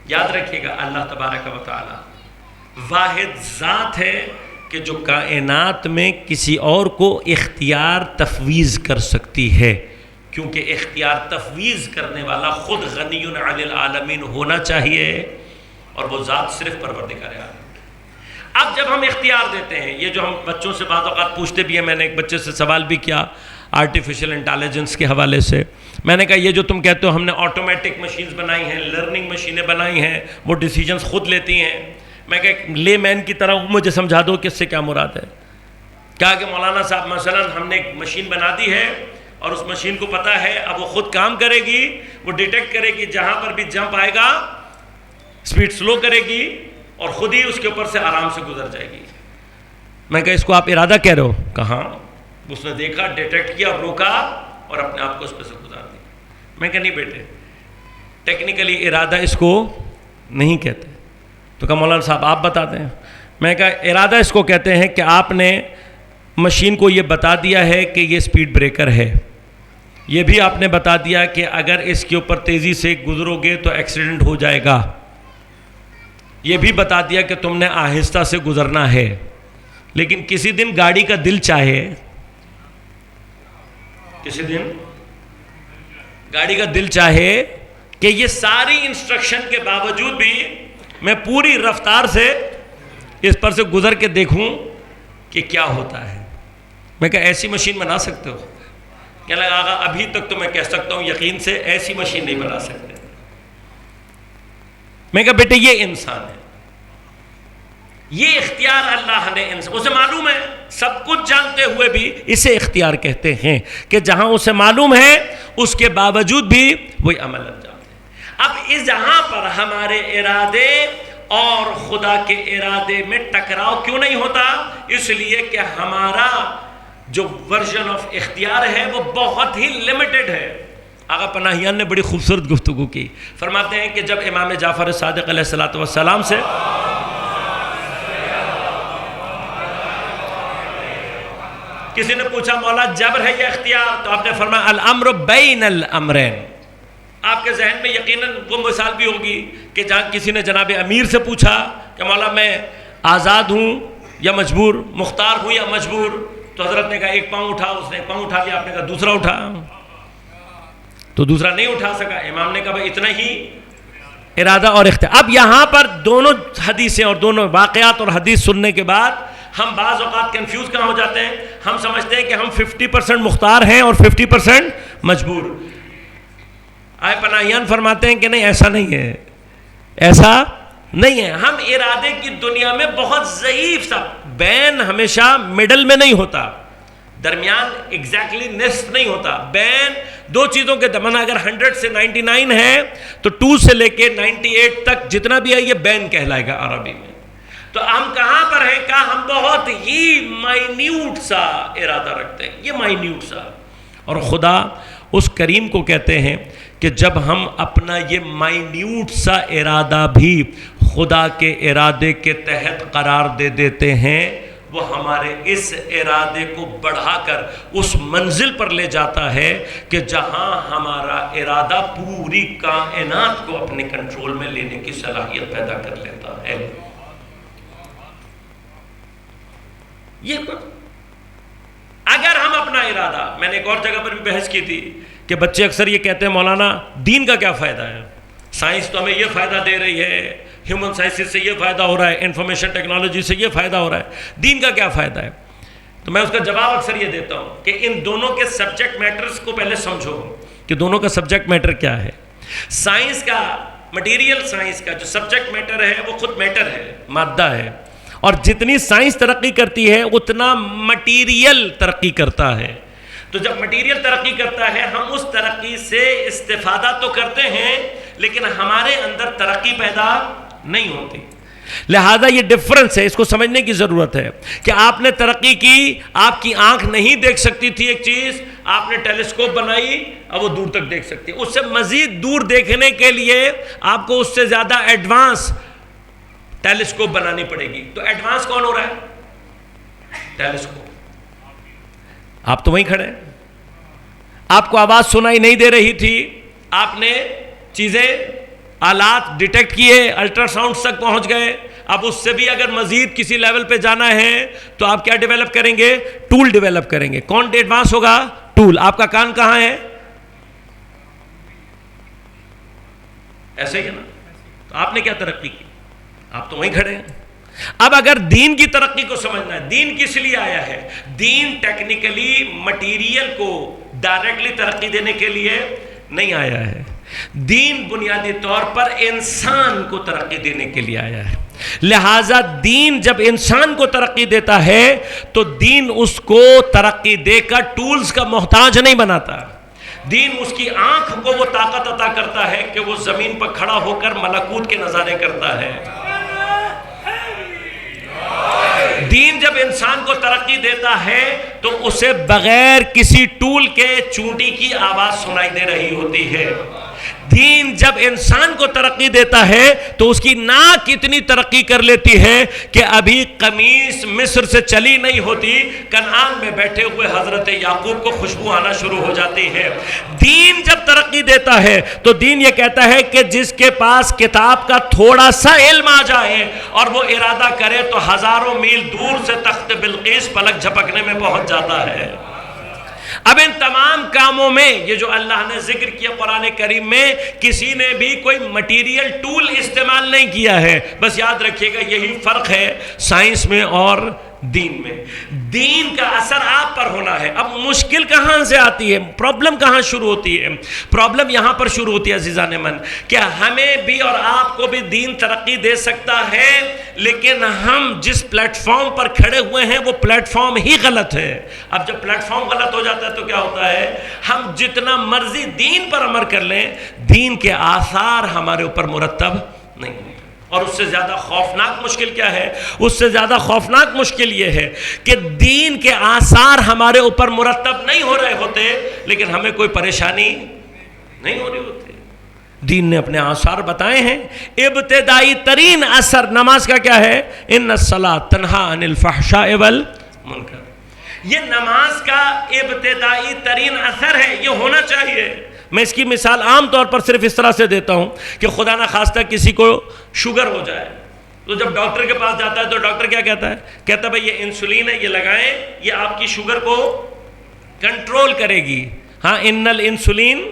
یاد رکھیے گا اللہ تبارک و تعالی واحد ذات ہے کہ جو کائنات میں کسی اور کو اختیار تفویض کر سکتی ہے، کیونکہ اختیار تفویض کرنے والا خود غنی عن العالمین ہونا چاہیے، اور وہ ذات صرف پروردگار عالم. اب جب ہم اختیار دیتے ہیں، یہ جو ہم بچوں سے بعض اوقات پوچھتے بھی ہیں، میں نے ایک بچے سے سوال بھی کیا آرٹیفیشل انٹیلیجنس کے حوالے سے، میں نے کہا یہ جو تم کہتے ہو ہم نے آٹومیٹک مشینز بنائی ہیں، لرننگ مشینیں بنائی ہیں، وہ ڈیسیجنز خود لیتی ہیں، میں کہا لے مین کی طرح مجھے سمجھا دو کہ اس سے کیا مراد ہے. کہا کہ مولانا صاحب مثلا ہم نے ایک مشین بنا دی ہے اور اس مشین کو پتہ ہے اب وہ خود کام کرے گی، وہ ڈیٹیکٹ کرے گی جہاں پر بھی جمپ آئے گا سپیڈ سلو کرے گی اور خود ہی اس کے اوپر سے آرام سے گزر جائے گی. میں کہا اس کو آپ ارادہ کہہ رہے ہو؟ کہاں. اس نے دیکھا، ڈیٹیکٹ کیا، روکا اور اپنے آپ کو اس پہ سے گزار دیا. میں کہا نہیں بیٹے، ٹیکنیکلی ارادہ اس کو نہیں کہتے. تو کہا مولانا صاحب آپ بتا دیں. میں کہا ارادہ اس کو کہتے ہیں کہ آپ نے مشین کو یہ بتا دیا ہے کہ یہ سپیڈ بریکر ہے، یہ بھی آپ نے بتا دیا کہ اگر اس کے اوپر تیزی سے گزرو گے تو ایکسیڈنٹ ہو جائے گا، یہ بھی بتا دیا کہ تم نے آہستہ سے گزرنا ہے. لیکن کسی دن گاڑی کا دل چاہے، کسی دن گاڑی کا دل چاہے کہ یہ ساری انسٹرکشن کے باوجود بھی میں پوری رفتار سے اس پر سے گزر کے دیکھوں کہ کیا ہوتا ہے. میں کہا ایسی مشین بنا سکتے ہو؟ کہنے لگا آقا ابھی تک تو میں کہہ سکتا ہوں یقین سے ایسی مشین نہیں بنا سکتے. میں کہا بیٹے یہ انسان ہے، یہ اختیار اللہ نے انسان، اسے معلوم ہے، سب کچھ جانتے ہوئے بھی اسے اختیار کہتے ہیں کہ جہاں اسے معلوم ہے اس کے باوجود بھی وہی عمل انجام دے. اب اس جہاں پر ہمارے ارادے اور خدا کے ارادے میں ٹکراؤ کیوں نہیں ہوتا؟ اس لیے کہ ہمارا جو ورژن آف اختیار ہے وہ بہت ہی لمیٹڈ ہے. آقا پناہیان نے بڑی خوبصورت گفتگو کی، فرماتے ہیں کہ جب امام جعفر صادق علیہ السلام سے کسی نے پوچھا مولا جبر ہے یا اختیار، تو آپ نے فرمایا الامر بین الامرین. آپ کے ذہن میں یقیناً وہ مثال بھی ہوگی کہ جہاں کسی نے جناب امیر سے پوچھا کہ مولا میں آزاد ہوں یا مجبور، مختار ہوں یا مجبور، تو حضرت نے کہا ایک پاؤں اٹھا، اس نے ایک پاؤں اٹھا لیا، آپ نے کہا دوسرا اٹھا، تو دوسرا نہیں اٹھا سکا. امام نے کہا بھائی اتنا ہی ارادہ اور اختیار. اب یہاں پر دونوں حدیثیں اور دونوں واقعات اور حدیث سننے کے بعد ہم بعض اوقات کنفیوز کہاں ہو جاتے ہیں، ہم سمجھتے ہیں کہ ہم 50% مختار ہیں اور 50% مجبور. آئے پناہیان فرماتے ہیں کہ نہیں ایسا نہیں ہے، ایسا نہیں ہے. ہم ارادے کی دنیا میں بہت ضعیف سا، بین ہمیشہ مڈل میں نہیں ہوتا، درمیان ایگزیکٹلی نصف نہیں ہوتا. بین دو چیزوں کے درمیان، اگر 100 سے 99 ہے تو 2 سے لے کے 98 تک جتنا بھی ہے یہ بین کہلائے گا عربی میں. تو ہم کہاں پر ہیں؟ کہاں ہم بہت ہی مائنیوٹ سا ارادہ رکھتے ہیں، یہ مائنیوٹ سا. اور خدا اس کریم کو کہتے ہیں کہ جب ہم اپنا یہ مائنیوٹ سا ارادہ بھی خدا کے ارادے کے تحت قرار دے دیتے ہیں، وہ ہمارے اس ارادے کو بڑھا کر اس منزل پر لے جاتا ہے کہ جہاں ہمارا ارادہ پوری کائنات کو اپنے کنٹرول میں لینے کی صلاحیت پیدا کر لیتا ہے۔ یہ اگر ہم اپنا ارادہ، میں نے ایک اور جگہ پر بھی بحث کی تھی کہ بچے اکثر یہ کہتے ہیں مولانا دین کا کیا فائدہ ہے، سائنس تو ہمیں یہ فائدہ دے رہی ہے، ہیومن سائنسز سے یہ فائدہ ہو رہا ہے، انفارمیشن ٹیکنالوجی سے یہ فائدہ ہو رہا ہے، دین کا کیا فائدہ ہے؟ تو میں اس کا جواب اکثر یہ دیتا ہوں کہ ان دونوں کے سبجیکٹ میٹرز کو پہلے سمجھو کہ دونوں کا سبجیکٹ میٹر کیا ہے۔ سائنس کا، مٹیریل سائنس کا جو سبجیکٹ میٹر ہے وہ خود میٹر ہے، مادہ ہے، اور جتنی سائنس ترقی کرتی ہے اتنا مٹیریل ترقی کرتا ہے۔ تو جب مٹیریل ترقی کرتا ہے ہم اس ترقی سے استفادہ تو کرتے ہیں لیکن ہمارے اندر ترقی پیدا نہیں ہوتی۔ لہذا یہ ڈفرنس ہے، اس کو سمجھنے کی ضرورت ہے کہ آپ نے ترقی کی، آپ کی آنکھ نہیں دیکھ سکتی تھی ایک چیز، آپ نے ٹیلیسکوپ بنائی، اب وہ دور تک دیکھ سکتی ہے۔ اس سے مزید دور دیکھنے کے لیے آپ کو اس سے زیادہ ایڈوانس ٹیلیسکوپ بنانی پڑے گی۔ تو ایڈوانس کون ہو رہا ہے؟ ٹیلیسکوپ۔ آپ تو وہیں کھڑے ہیں، آپ کو آواز سنائی نہیں دے رہی تھی، آپ نے چیزیں، آلات ڈیٹیکٹ کیے، الٹرا ساؤنڈ تک پہنچ گئے۔ اب اس سے بھی اگر مزید کسی لیول پہ جانا ہے تو آپ کیا ڈیولپ کریں گے؟ ٹول ڈیولپ کریں گے۔ کون ایڈوانس ہوگا؟ ٹول۔ آپ کا کان کہاں ہے؟ ایسے ہی ہے نا؟ تو آپ نے کیا ترقی کی؟ آپ تو وہیں کھڑے ہیں۔ اب اگر دین کی ترقی کو سمجھنا ہے، دین کس لیے آیا ہے؟ دین ٹیکنیکلی مٹیریل کو ڈائریکٹلی ترقی دینے کے لیے نہیں آیا ہے، دین بنیادی طور پر انسان کو ترقی دینے کے لیے آیا ہے۔ لہٰذا دین جب انسان کو ترقی دیتا ہے تو دین اس کو ترقی دے کر ٹولز کا محتاج نہیں بناتا۔ دین اس کی آنکھ کو وہ طاقت عطا کرتا ہے کہ وہ زمین پر کھڑا ہو کر ملکوت کے نظارے کرتا ہے۔ دین جب انسان کو ترقی دیتا ہے تو اسے بغیر کسی ٹول کے چونٹی کی آواز سنائی دے رہی ہوتی ہے۔ دین جب انسان کو ترقی دیتا ہے تو اس کی ناک اتنی ترقی کر لیتی ہے کہ ابھی قمیص مصر سے چلی نہیں ہوتی، کنعان میں بیٹھے ہوئے حضرت یعقوب کو خوشبو آنا شروع ہو جاتی ہے۔ دین جب ترقی دیتا ہے تو دین یہ کہتا ہے کہ جس کے پاس کتاب کا تھوڑا سا علم آ جائے اور وہ ارادہ کرے تو ہزاروں میل دور سے تخت بلقیس پلک جھپکنے میں پہنچ جاتا ہے۔ اب ان تمام کاموں میں یہ جو اللہ نے ذکر کیا قرآن کریم میں، کسی نے بھی کوئی مٹیریل ٹول استعمال نہیں کیا ہے۔ بس یاد رکھیے گا یہی فرق ہے سائنس میں اور دین میں۔ دین کا اثر آپ پر ہونا ہے۔ اب مشکل کہاں سے آتی ہے؟ پرابلم کہاں شروع ہوتی ہے؟ پرابلم یہاں پر شروع ہوتی ہے عزیزان من، کہ ہمیں بھی اور آپ کو بھی دین ترقی دے سکتا ہے لیکن ہم جس پلیٹ فارم پر کھڑے ہوئے ہیں وہ پلیٹ فارم ہی غلط ہے۔ اب جب پلیٹ فارم غلط ہو جاتا ہے تو کیا ہوتا ہے؟ ہم جتنا مرضی دین پر عمل کر لیں، دین کے آثار ہمارے اوپر مرتب نہیں ہوتے۔ اور اس سے زیادہ خوفناک مشکل کیا ہے؟ اس سے زیادہ خوفناک مشکل یہ ہے کہ دین کے آثار ہمارے اوپر مرتب نہیں ہو رہے ہوتے لیکن ہمیں کوئی پریشانی نہیں ہو رہی ہوتی۔ دین نے اپنے آثار بتائے ہیں۔ ابتدائی ترین اثر نماز کا کیا ہے؟ ان الصلاۃ تنہی عن الفحشاء والمنکر۔ یہ نماز کا ابتدائی ترین اثر ہے، یہ ہونا چاہیے۔ میں اس کی مثال عام طور پر صرف اس طرح سے دیتا ہوں کہ خدا نہ خواستہ کسی کو شوگر ہو جائے تو جب ڈاکٹر کے پاس جاتا ہے تو ڈاکٹر کیا کہتا ہے؟ کہتا ہے بھائی یہ انسولین ہے، یہ لگائیں، یہ آپ کی شوگر کو کنٹرول کرے گی۔ ہاں، ان الانسولین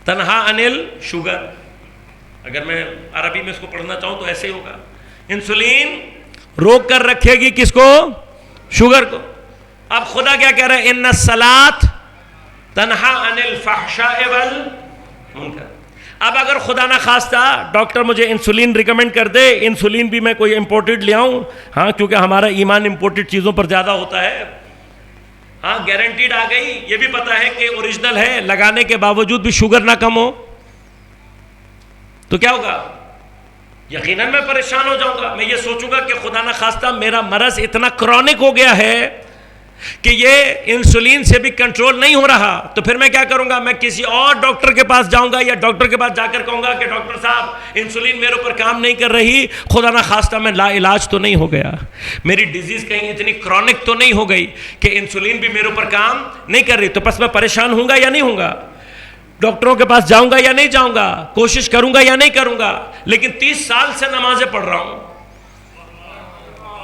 تنہی عن الشوگر۔ اگر میں عربی میں اس کو پڑھنا چاہوں تو ایسے ہی ہوگا، انسولین روک کر رکھے گی کس کو؟ شوگر کو۔ اب خدا کیا کہہ رہا ہے؟ ان الصلاۃ تنہی عن الفحشاء والمنکر۔ اب اگر خدا نہ خواستہ ڈاکٹر مجھے انسولین ریکمینڈ کر دے، انسولین بھی میں کوئی امپورٹڈ لے آؤں، ہاں کیونکہ ہمارا ایمان امپورٹڈ چیزوں پر زیادہ ہوتا ہے، ہاں گارنٹیڈ آ گئی، یہ بھی پتا ہے کہ اوریجنل ہے، لگانے کے باوجود بھی شوگر نہ کم ہو تو کیا ہوگا؟ یقیناً میں پریشان ہو جاؤں گا۔ میں یہ سوچوں گا کہ خدا نہ خواستہ میرا مرض اتنا کرونک ہو گیا ہے کہ یہ انسولین سے بھی کنٹرول نہیں ہو رہا، تو پھر میں کیا کروں گا؟ میں کسی اور ڈاکٹر کے پاس جاؤں گا، یا ڈاکٹر کے پاس جا کر کہوں گا کہ ڈاکٹر صاحب انسولین میرے اوپر کام نہیں کر رہی، خدا نہ خواستہ میں لا علاج تو نہیں ہو گیا، میری ڈیزیز کہیں اتنی کرونک تو نہیں ہو گئی کہ انسولین بھی میرے اوپر کام نہیں کر رہی، تو پس میں پریشان ہوں گا یا نہیں ہوں گا؟ ڈاکٹروں کے پاس جاؤں گا یا نہیں جاؤں گا؟ کوشش کروں گا یا نہیں کروں گا؟ لیکن 30 سال سے نمازیں پڑھ رہا ہوں،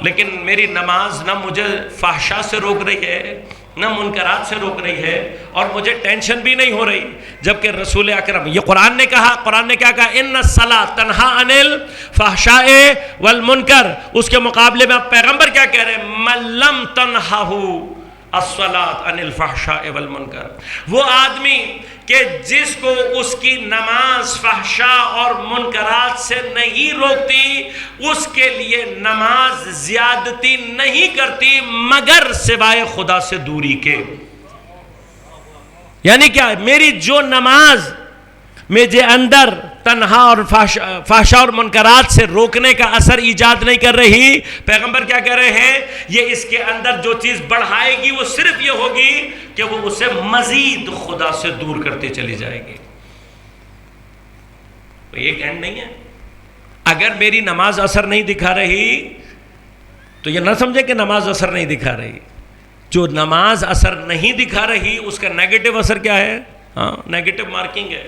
لیکن میری نماز نہ مجھے فحشا سے روک رہی ہے، نہ منکرات سے روک رہی ہے، اور مجھے ٹینشن بھی نہیں ہو رہی، جبکہ رسول اکرم، یہ قرآن نے کہا، قرآن نے کیا کہا؟ ان الصلاۃ تنہا عن الفحشاء والمنکر، اس کے مقابلے میں اب پیغمبر کیا کہہ رہے ہیں؟ من لم تنہہ الصلاۃ عن الفحشاء والمنکر، وہ آدمی کہ جس کو اس کی نماز فحشا اور منکرات سے نہیں روکتی، اس کے لیے نماز زیادتی نہیں کرتی مگر سوائے خدا سے دوری کے۔ یعنی کیا؟ میری جو نماز مجھے اندر تنہا اور فحشا اور منکرات سے روکنے کا اثر ایجاد نہیں کر رہی، پیغمبر کیا کہہ رہے ہیں؟ یہ اس کے اندر جو چیز بڑھائے گی وہ صرف یہ ہوگی کہ وہ اسے مزید خدا سے دور کرتے چلی جائے گی۔ تو یہ ایک اینڈ نہیں ہے۔ اگر میری نماز اثر نہیں دکھا رہی تو یہ نہ سمجھے کہ نماز اثر نہیں دکھا رہی، جو نماز اثر نہیں دکھا رہی اس کا نیگیٹو اثر کیا ہے؟ ہاں، نیگیٹو مارکنگ ہے۔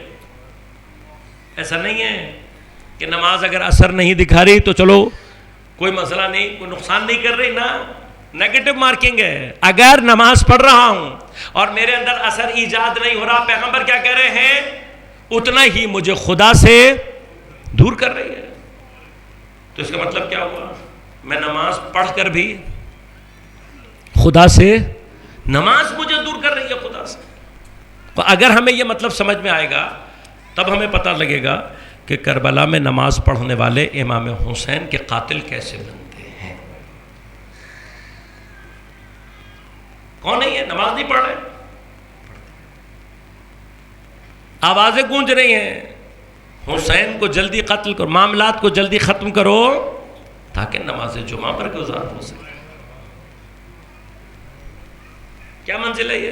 ایسا نہیں ہے کہ نماز اگر اثر نہیں دکھا رہی تو چلو کوئی مسئلہ نہیں، کوئی نقصان نہیں کر رہی، نہ، نیگیٹو مارکنگ ہے۔ اگر نماز پڑھ رہا ہوں اور میرے اندر اثر ایجاد نہیں ہو رہا، پیغمبر کیا کہہ رہے ہیں؟ اتنا ہی مجھے خدا سے دور کر رہی ہے۔ تو اس کا مطلب کیا ہوا؟ میں نماز پڑھ کر بھی خدا سے، نماز مجھے دور کر رہی ہے خدا سے۔ تو اگر ہمیں یہ مطلب سمجھ میں آئے گا تب ہمیں پتہ لگے گا کہ کربلا میں نماز پڑھنے والے امام حسین کے قاتل کیسے بنتے ہیں۔ کون ہے یہ؟ نماز نہیں پڑھ رہے، آوازیں گونج رہی ہیں حسین کو جلدی قتل کرو، معاملات کو جلدی ختم کرو تاکہ نماز جمعہ پر گزار ہو سکے۔ کیا منزل ہے یہ؟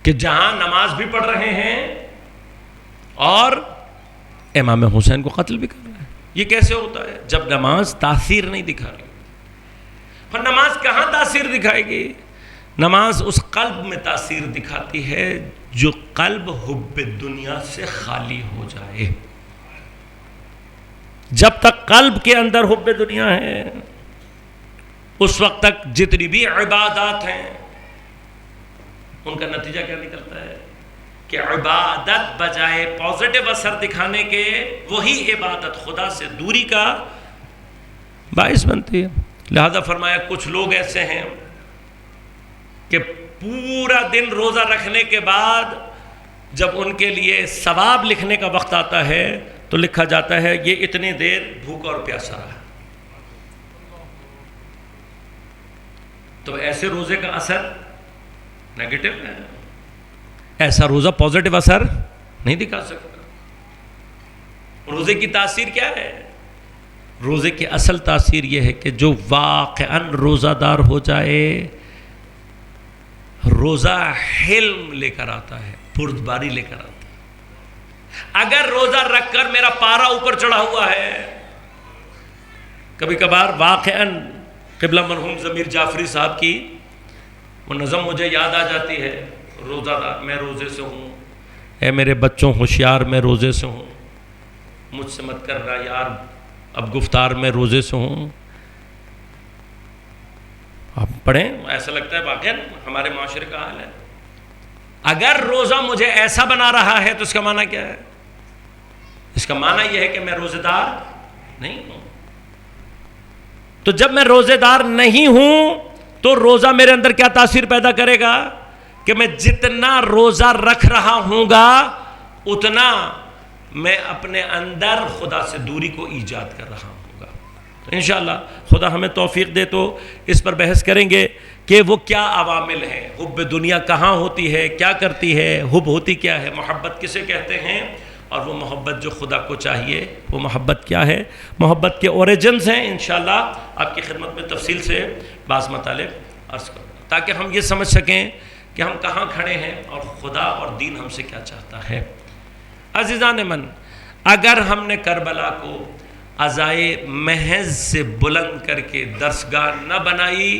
کہ جہاں نماز بھی پڑھ رہے ہیں اور امام حسین کو قتل بھی کر رہے ہیں۔ یہ کیسے ہوتا ہے؟ جب نماز تاثیر نہیں دکھا رہی۔ اور نماز کہاں تاثیر دکھائے گی؟ نماز اس قلب میں تاثیر دکھاتی ہے جو قلب حب دنیا سے خالی ہو جائے۔ جب تک قلب کے اندر حب دنیا ہے اس وقت تک جتنی بھی عبادات ہیں ان کا نتیجہ کیا نکلتا ہے کہ عبادت بجائے پازیٹیو اثر دکھانے کے وہی عبادت خدا سے دوری کا باعث بنتی ہے۔ لہذا فرمایا کچھ لوگ ایسے ہیں کہ پورا دن روزہ رکھنے کے بعد جب ان کے لیے ثواب لکھنے کا وقت آتا ہے تو لکھا جاتا ہے یہ اتنی دیر بھوکا اور پیاسا رہا۔ تو ایسے روزے کا اثر نیگیٹو ہے، ایسا روزہ پازیٹیو اثر نہیں دکھا سکتا۔ روزے کی تاثیر کیا ہے؟ روزے کی اصل تاثیر یہ ہے کہ جو واقعاً روزہ دار ہو جائے، روزہ حلم لے کر آتا ہے، بردباری لے کر آتا ہے۔ اگر روزہ رکھ کر میرا پارا اوپر چڑھا ہوا ہے، کبھی کبھار واقعاً قبلہ مرحوم ضمیر جعفری صاحب کی وہ نظم مجھے یاد آ جاتی ہے، روزہ دار میں روزے سے ہوں، اے میرے بچوں ہوشیار میں روزے سے ہوں، مجھ سے مت کر رہا یار اب گفتار میں روزے سے ہوں۔ آپ پڑھیں، ایسا لگتا ہے واقعاً ہمارے معاشرے کا حال ہے۔ اگر روزہ مجھے ایسا بنا رہا ہے تو اس کا معنی کیا ہے؟ اس کا معنی یہ ہے کہ میں روزے دار نہیں ہوں۔ تو جب میں روزے دار نہیں ہوں تو روزہ میرے اندر کیا تاثیر پیدا کرے گا کہ میں جتنا روزہ رکھ رہا ہوں گا اتنا میں اپنے اندر خدا سے دوری کو ایجاد کر رہا ہوں گا۔ تو انشاءاللہ خدا ہمیں توفیق دے تو اس پر بحث کریں گے کہ وہ کیا عوامل ہیں، حب دنیا کہاں ہوتی ہے، کیا کرتی ہے، حب ہوتی کیا ہے، محبت کسے کہتے ہیں، اور وہ محبت جو خدا کو چاہیے وہ محبت کیا ہے، محبت کے اوریجنز ہیں. انشاءاللہ آپ کی خدمت میں تفصیل سے بعض مطالب عرض کروں تاکہ ہم یہ سمجھ سکیں کہ ہم کہاں کھڑے ہیں اور خدا اور دین ہم سے کیا چاہتا ہے. عزیزان من، اگر ہم نے کربلا کو عزائے محض سے بلند کر کے درسگاہ نہ بنائی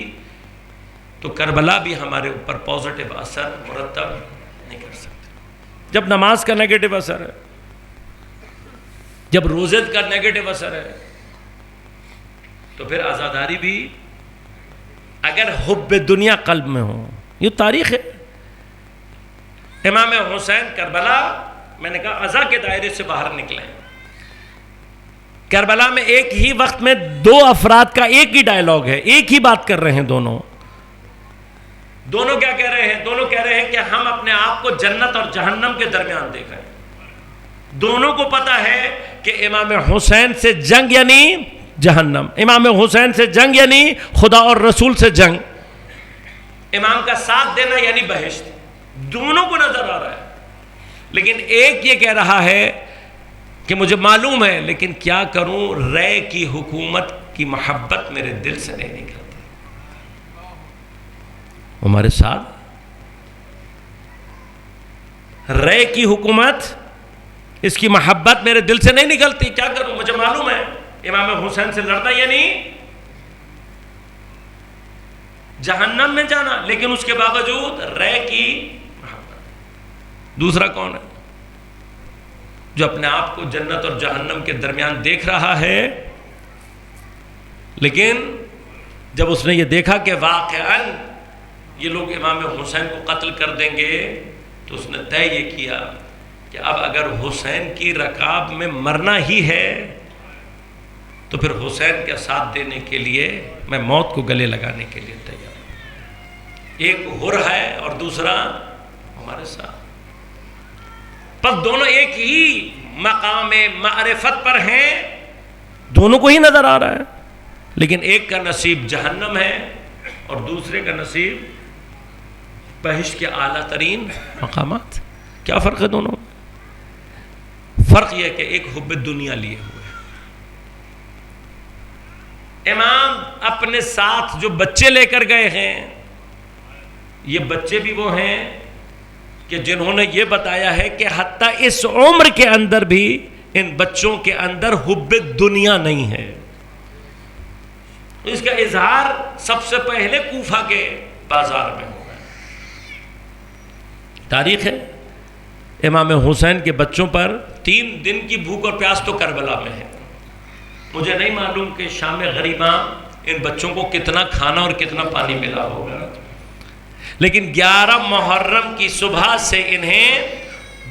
تو کربلا بھی ہمارے اوپر پازیٹیو اثر مرتب نہیں کر سکتے. جب نماز کا نیگیٹو اثر ہے، جب روزے کا نیگیٹو اثر ہے، تو پھر عزاداری بھی اگر حب دنیا قلب میں ہو. یہ تاریخ ہے. امام حسین کربلا، میں نے کہا عزا کے دائرے سے باہر نکلے. کربلا میں ایک ہی وقت میں دو افراد کا ایک ہی ڈائلاگ ہے، ایک ہی بات کر رہے ہیں. دونوں کیا کہہ رہے ہیں؟ دونوں کہہ رہے ہیں کہ ہم اپنے آپ کو جنت اور جہنم کے درمیان دیکھ رہے ہیں. دونوں کو پتا ہے کہ امام حسین سے جنگ یعنی جہنم، امام حسین سے جنگ یعنی خدا اور رسول سے جنگ، امام کا ساتھ دینا یعنی بہشت. دونوں کو نظر آ رہا ہے. لیکن ایک یہ کہہ رہا ہے کہ مجھے معلوم ہے لیکن کیا کروں، رے کی حکومت کی محبت میرے دل سے نہیں نکلتی. ہمارے ساتھ رے کی حکومت، اس کی محبت میرے دل سے نہیں نکلتی. کیا کروں، مجھے معلوم ہے امام حسین سے لڑنا یعنی جہنم میں جانا، لیکن اس کے باوجود رے کی محبت. دوسرا کون ہے جو اپنے آپ کو جنت اور جہنم کے درمیان دیکھ رہا ہے، لیکن جب اس نے یہ دیکھا کہ واقعاً یہ لوگ امام حسین کو قتل کر دیں گے، تو اس نے طے یہ کیا کہ اب اگر حسین کی رکاب میں مرنا ہی ہے تو پھر حسین کا ساتھ دینے کے لیے میں موت کو گلے لگانے کے لیے تیار ہوں. ایک حر ہے اور دوسرا ہمارے ساتھ. پر دونوں ایک ہی مقام معرفت پر ہیں، دونوں کو ہی نظر آ رہا ہے، لیکن ایک کا نصیب جہنم ہے اور دوسرے کا نصیب بہشت کے اعلیٰ ترین مقامات. کیا فرق ہے دونوں؟ فرق یہ کہ ایک حب دنیا لیے ہوئے. امام اپنے ساتھ جو بچے لے کر گئے ہیں، یہ بچے بھی وہ ہیں کہ جنہوں نے یہ بتایا ہے کہ حتیٰ اس عمر کے اندر بھی ان بچوں کے اندر حب دنیا نہیں ہے. اس کا اظہار سب سے پہلے کوفہ کے بازار میں ہوا. تاریخ ہے امام حسین کے بچوں پر 3 دن کی بھوک اور پیاس تو کربلا میں ہے. مجھے نہیں معلوم کہ شام غریباں ان بچوں کو کتنا کھانا اور کتنا پانی ملا ہوگا، لیکن 11 محرم کی صبح سے انہیں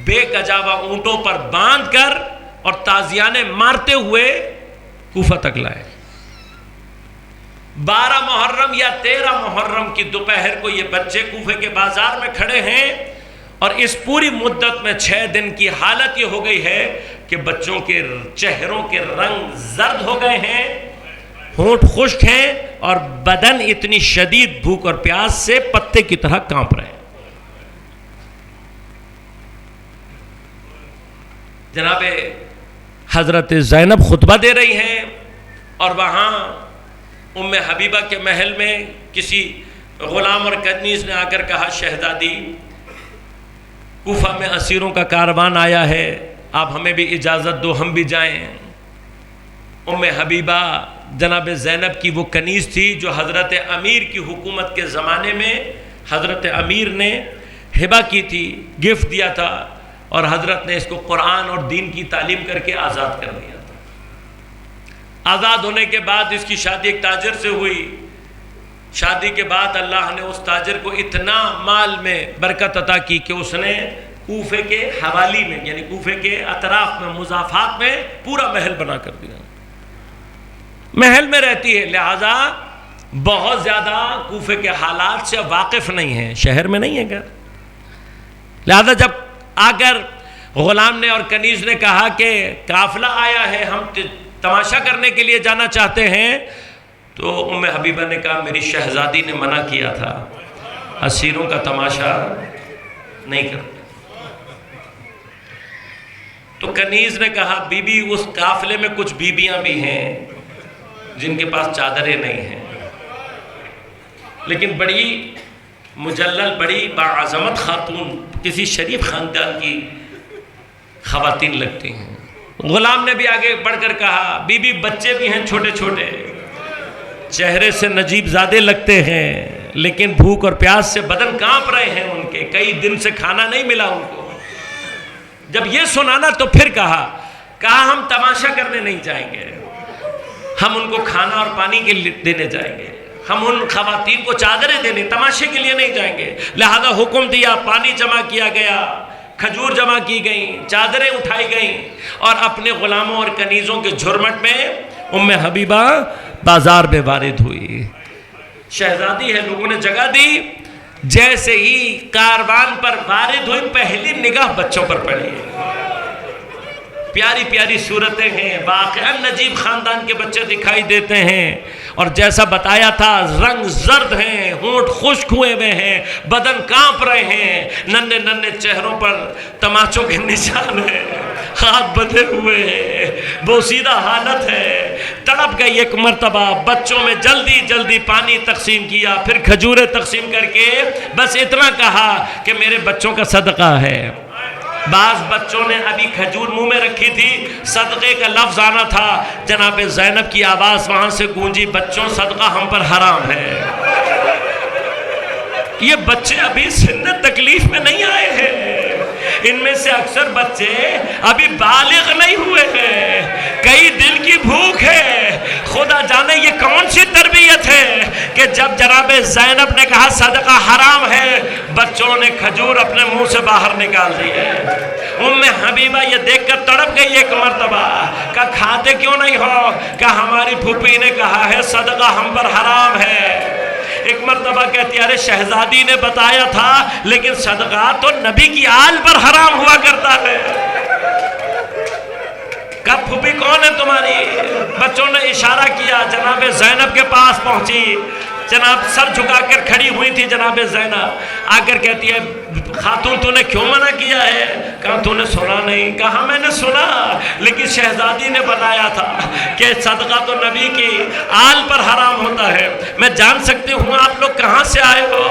بے کجاوا اونٹوں پر باندھ کر اور تازیانے مارتے ہوئے کوفہ تک لائے. 12 محرم یا 13 محرم کی دوپہر کو یہ بچے کوفے کے بازار میں کھڑے ہیں، اور اس پوری مدت میں 6 دن کی حالت یہ ہو گئی ہے کہ بچوں کے چہروں کے رنگ زرد ہو گئے ہیں، ہونٹ خشک ہیں، اور بدن اتنی شدید بھوک اور پیاس سے پتے کی طرح کانپ رہے ہیں. جناب حضرت زینب خطبہ دے رہی ہیں، اور وہاں ام حبیبہ کے محل میں کسی غلام اور کنیز نے آ کر کہا، شہزادی کوفہ میں اسیروں کا کاروان آیا ہے، آپ ہمیں بھی اجازت دو، ہم بھی جائیں. ام حبیبہ جناب زینب کی وہ کنیز تھی جو حضرت امیر کی حکومت کے زمانے میں حضرت امیر نے ہبہ کی تھی، گفٹ دیا تھا، اور حضرت نے اس کو قرآن اور دین کی تعلیم کر کے آزاد کر دیا تھا. آزاد ہونے کے بعد اس کی شادی ایک تاجر سے ہوئی. شادی کے بعد اللہ نے اس تاجر کو اتنا مال میں برکت عطا کی کہ اس نے کوفے کے حوالی میں یعنی کوفے کے اطراف میں مضافات میں پورا محل بنا کر دیا. محل میں رہتی ہے، لہذا بہت زیادہ کوفے کے حالات سے واقف نہیں ہے، شہر میں نہیں ہے گھر. لہذا جب آ کر غلام نے اور کنیز نے کہا کہ قافلہ آیا ہے، ہم تماشا کرنے کے لیے جانا چاہتے ہیں، تو ام حبیبہ نے کہا میری شہزادی نے منع کیا تھا، اسیروں کا تماشا نہیں کرتے. تو کنیز نے کہا بی بی اس قافلے میں کچھ بیویاں بھی ہیں جن کے پاس چادریں نہیں ہیں، لیکن بڑی مجلل، بڑی باعظمت خاتون، کسی شریف خاندان کی خواتین لگتی ہیں۔ غلام نے بھی آگے بڑھ کر کہا بی بی بچے بھی ہیں چھوٹے چھوٹے، چہرے سے نجیب زادے لگتے ہیں، لیکن بھوک اور پیاس سے بدن کانپ رہے ہیں ان کے، کئی دن سے کھانا نہیں ملا ان کو۔ جب یہ سنانا تو پھر کہا ہم تماشا کرنے نہیں جائیں گے، ہم ان کو کھانا اور پانی کے لیے دینے جائیں گے، ہم ان خواتین کو چادریں دینے، تماشے کے لیے نہیں جائیں گے۔ لہذا حکم دیا، پانی جمع کیا گیا، کھجور جمع کی گئیں، چادریں اٹھائی گئیں، اور اپنے غلاموں اور کنیزوں کے جھرمٹ میں ام حبیبہ بازار میں وارد ہوئی۔ شہزادی ہے، لوگوں نے جگہ دی، جیسے ہی کاروان پر وارد ہوئی پہلی نگاہ بچوں پر پڑی۔ پیاری پیاری صورتیں ہیں، واقعاً نجیب خاندان کے بچے دکھائی دیتے ہیں، اور جیسا بتایا تھا رنگ زرد ہیں، ہونٹ خشک ہوئے ہوئے ہیں، بدن کانپ رہے ہیں، ننھے ننھے چہروں پر تماچوں کے نشان ہیں، ہاتھ بندھے ہوئے ہیں، بوسیدہ حالت ہے۔ تڑپ گئی ایک مرتبہ، بچوں میں جلدی جلدی پانی تقسیم کیا، پھر کھجوریں تقسیم کر کے بس اتنا کہا کہ میرے بچوں کا صدقہ ہے۔ بعض بچوں نے ابھی کھجور منہ میں رکھی تھی، صدقے کا لفظ آنا تھا، جناب زینب کی آواز وہاں سے گونجی، بچوں صدقہ ہم پر حرام ہے۔ یہ بچے ابھی سن تکلیف میں نہیں آئے ہیں، ان میں سے اکثر بچے ابھی بالغ نہیں ہوئے ہیں، کئی دن کی بھوک ہے۔ خدا جانے یہ کون سی تربیت ہے کہ جب جناب زینب نے کہا صدقہ حرام ہے، بچوں نے کھجور اپنے منہ سے باہر نکال دی ہے۔ ام حبیبہ یہ دیکھ کر تڑپ گئی ایک مرتبہ، کہا کھاتے کیوں نہیں ہو؟ کہا ہماری پھوپھی نے کہا ہے صدقہ ہم پر حرام ہے۔ ایک مرتبہ کہتی ہے ارے شہزادی نے بتایا تھا، لیکن صدقہ تو نبی کی آل پر حرام ہوا کرتا ہے۔ کب پھوپھی کون ہے تمہاری؟ بچوں نے اشارہ کیا، جناب زینب کے پاس پہنچی، جناب سر جھکا کر کھڑی ہوئی تھی جناب زینب، آ کر کہتی ہے خاتون تو نے کیوں منع کیا ہے؟ کہا تو نے سنا نہیں؟ کہا میں نے سنا، لیکن شہزادی نے بتایا تھا کہ صدقہ تو نبی کی آل پر حرام ہوتا ہے، میں جان سکتی ہوں آپ لوگ کہاں سے آئے ہو؟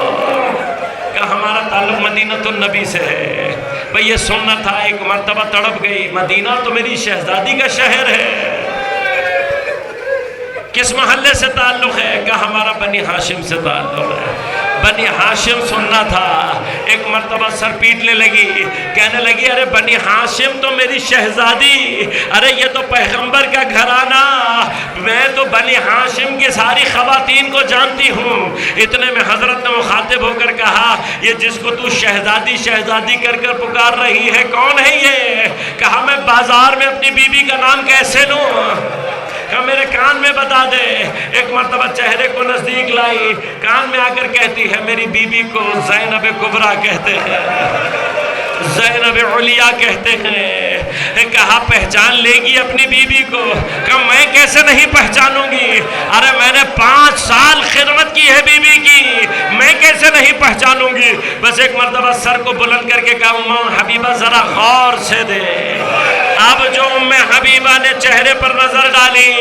کہا ہمارا تعلق مدینہ النبی سے ہے۔ بھئی یہ سننا تھا، ایک مرتبہ تڑپ گئی، مدینہ تو میری شہزادی کا شہر ہے۔ کس محلے سے تعلق ہے؟ کہا ہمارا بنی ہاشم سے تعلق ہے۔ بنی ہاشم سننا تھا، ایک مرتبہ سر پیٹنے لگی، کہنے لگی ارے بنی ہاشم تو میری شہزادی، ارے یہ تو پیغمبر کا گھرانہ، میں تو بنی ہاشم کی ساری خواتین کو جانتی ہوں۔ اتنے میں حضرت نے مخاطب ہو کر کہا یہ جس کو تو شہزادی شہزادی کر کر پکار رہی ہے کون ہے یہ؟ کہا میں بازار میں اپنی بیوی کا نام کیسے لوں؟ کہ میرے کان میں بتا دے۔ ایک مرتبہ چہرے کو نزدیک لائی، کان میں آ کر کہتی ہے میری بیوی کو زینب کبریٰ کہتے ہیں، زینب علیٰ کہتے ہیں۔ کہا پہچان لے گی اپنی بیوی کو؟ کہ میں کیسے نہیں پہچانوں گی، ارے میں نے 5 سال خدمت کی ہے بیوی کی، میں کیسے نہیں پہچانوں گی؟ بس ایک مرتبہ سر کو بلند کر کے کہا ام حبیبہ ذرا غور سے دے۔ اب جو ام حبیبہ نے چہرے پر نظر ڈالی،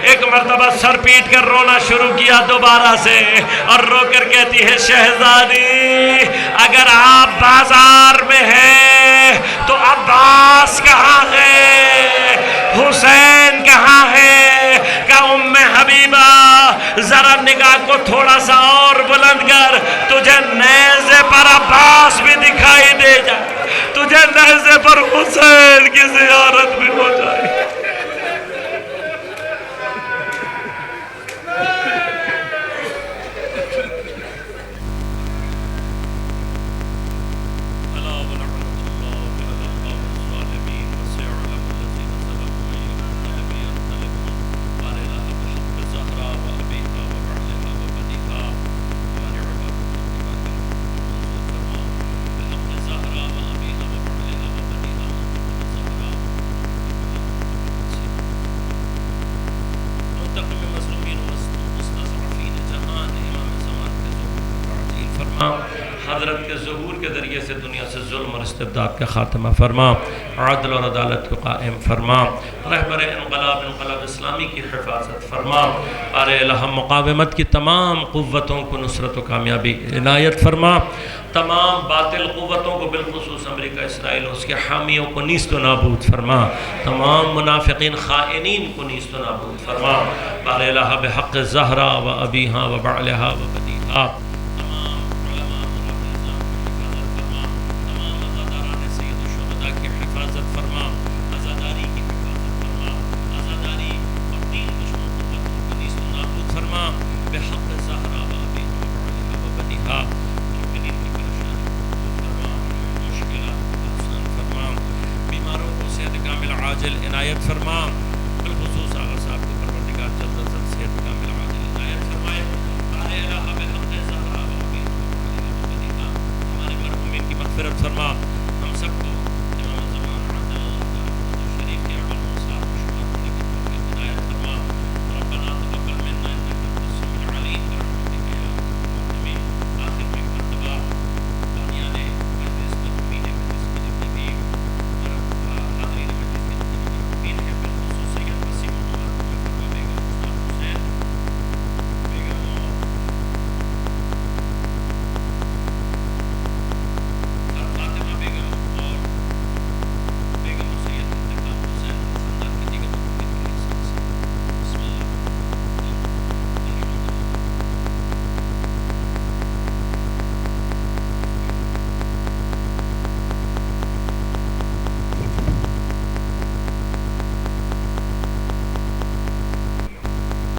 ایک مرتبہ سر پیٹ کر رونا شروع کیا دوبارہ سے، اور رو کر کہتی ہے شہزادی اگر آپ بازار میں ہیں تو عباس کہاں ہے؟ حسین کہاں ہے؟ کہ ام حبیبہ ذرا نگاہ کو تھوڑا سا اور بلند کر، تجھے نیزے پر عباس بھی دکھائی دے جائے، تجھے نیزے پر حسین کی زیارت بھی ہو جائے۔ حضرت کے ظہور کے ذریعے سے دنیا سے ظلم اور استبداد کا خاتمہ فرما، عدل اور عدالت کو قائم فرما، رہبر انقلاب اسلامی کی حفاظت فرما، الہ مقاومت کی تمام قوتوں کو نصرت و کامیابی عنایت فرما، تمام باطل قوتوں کو بالخصوص امریکہ اسرائیل اس کے حامیوں کو نیست و نابود فرما، تمام منافقین خائنین کو نیست و نابود فرما، الہ بحق زہرا و ابیہا و بعلہا و بدیہا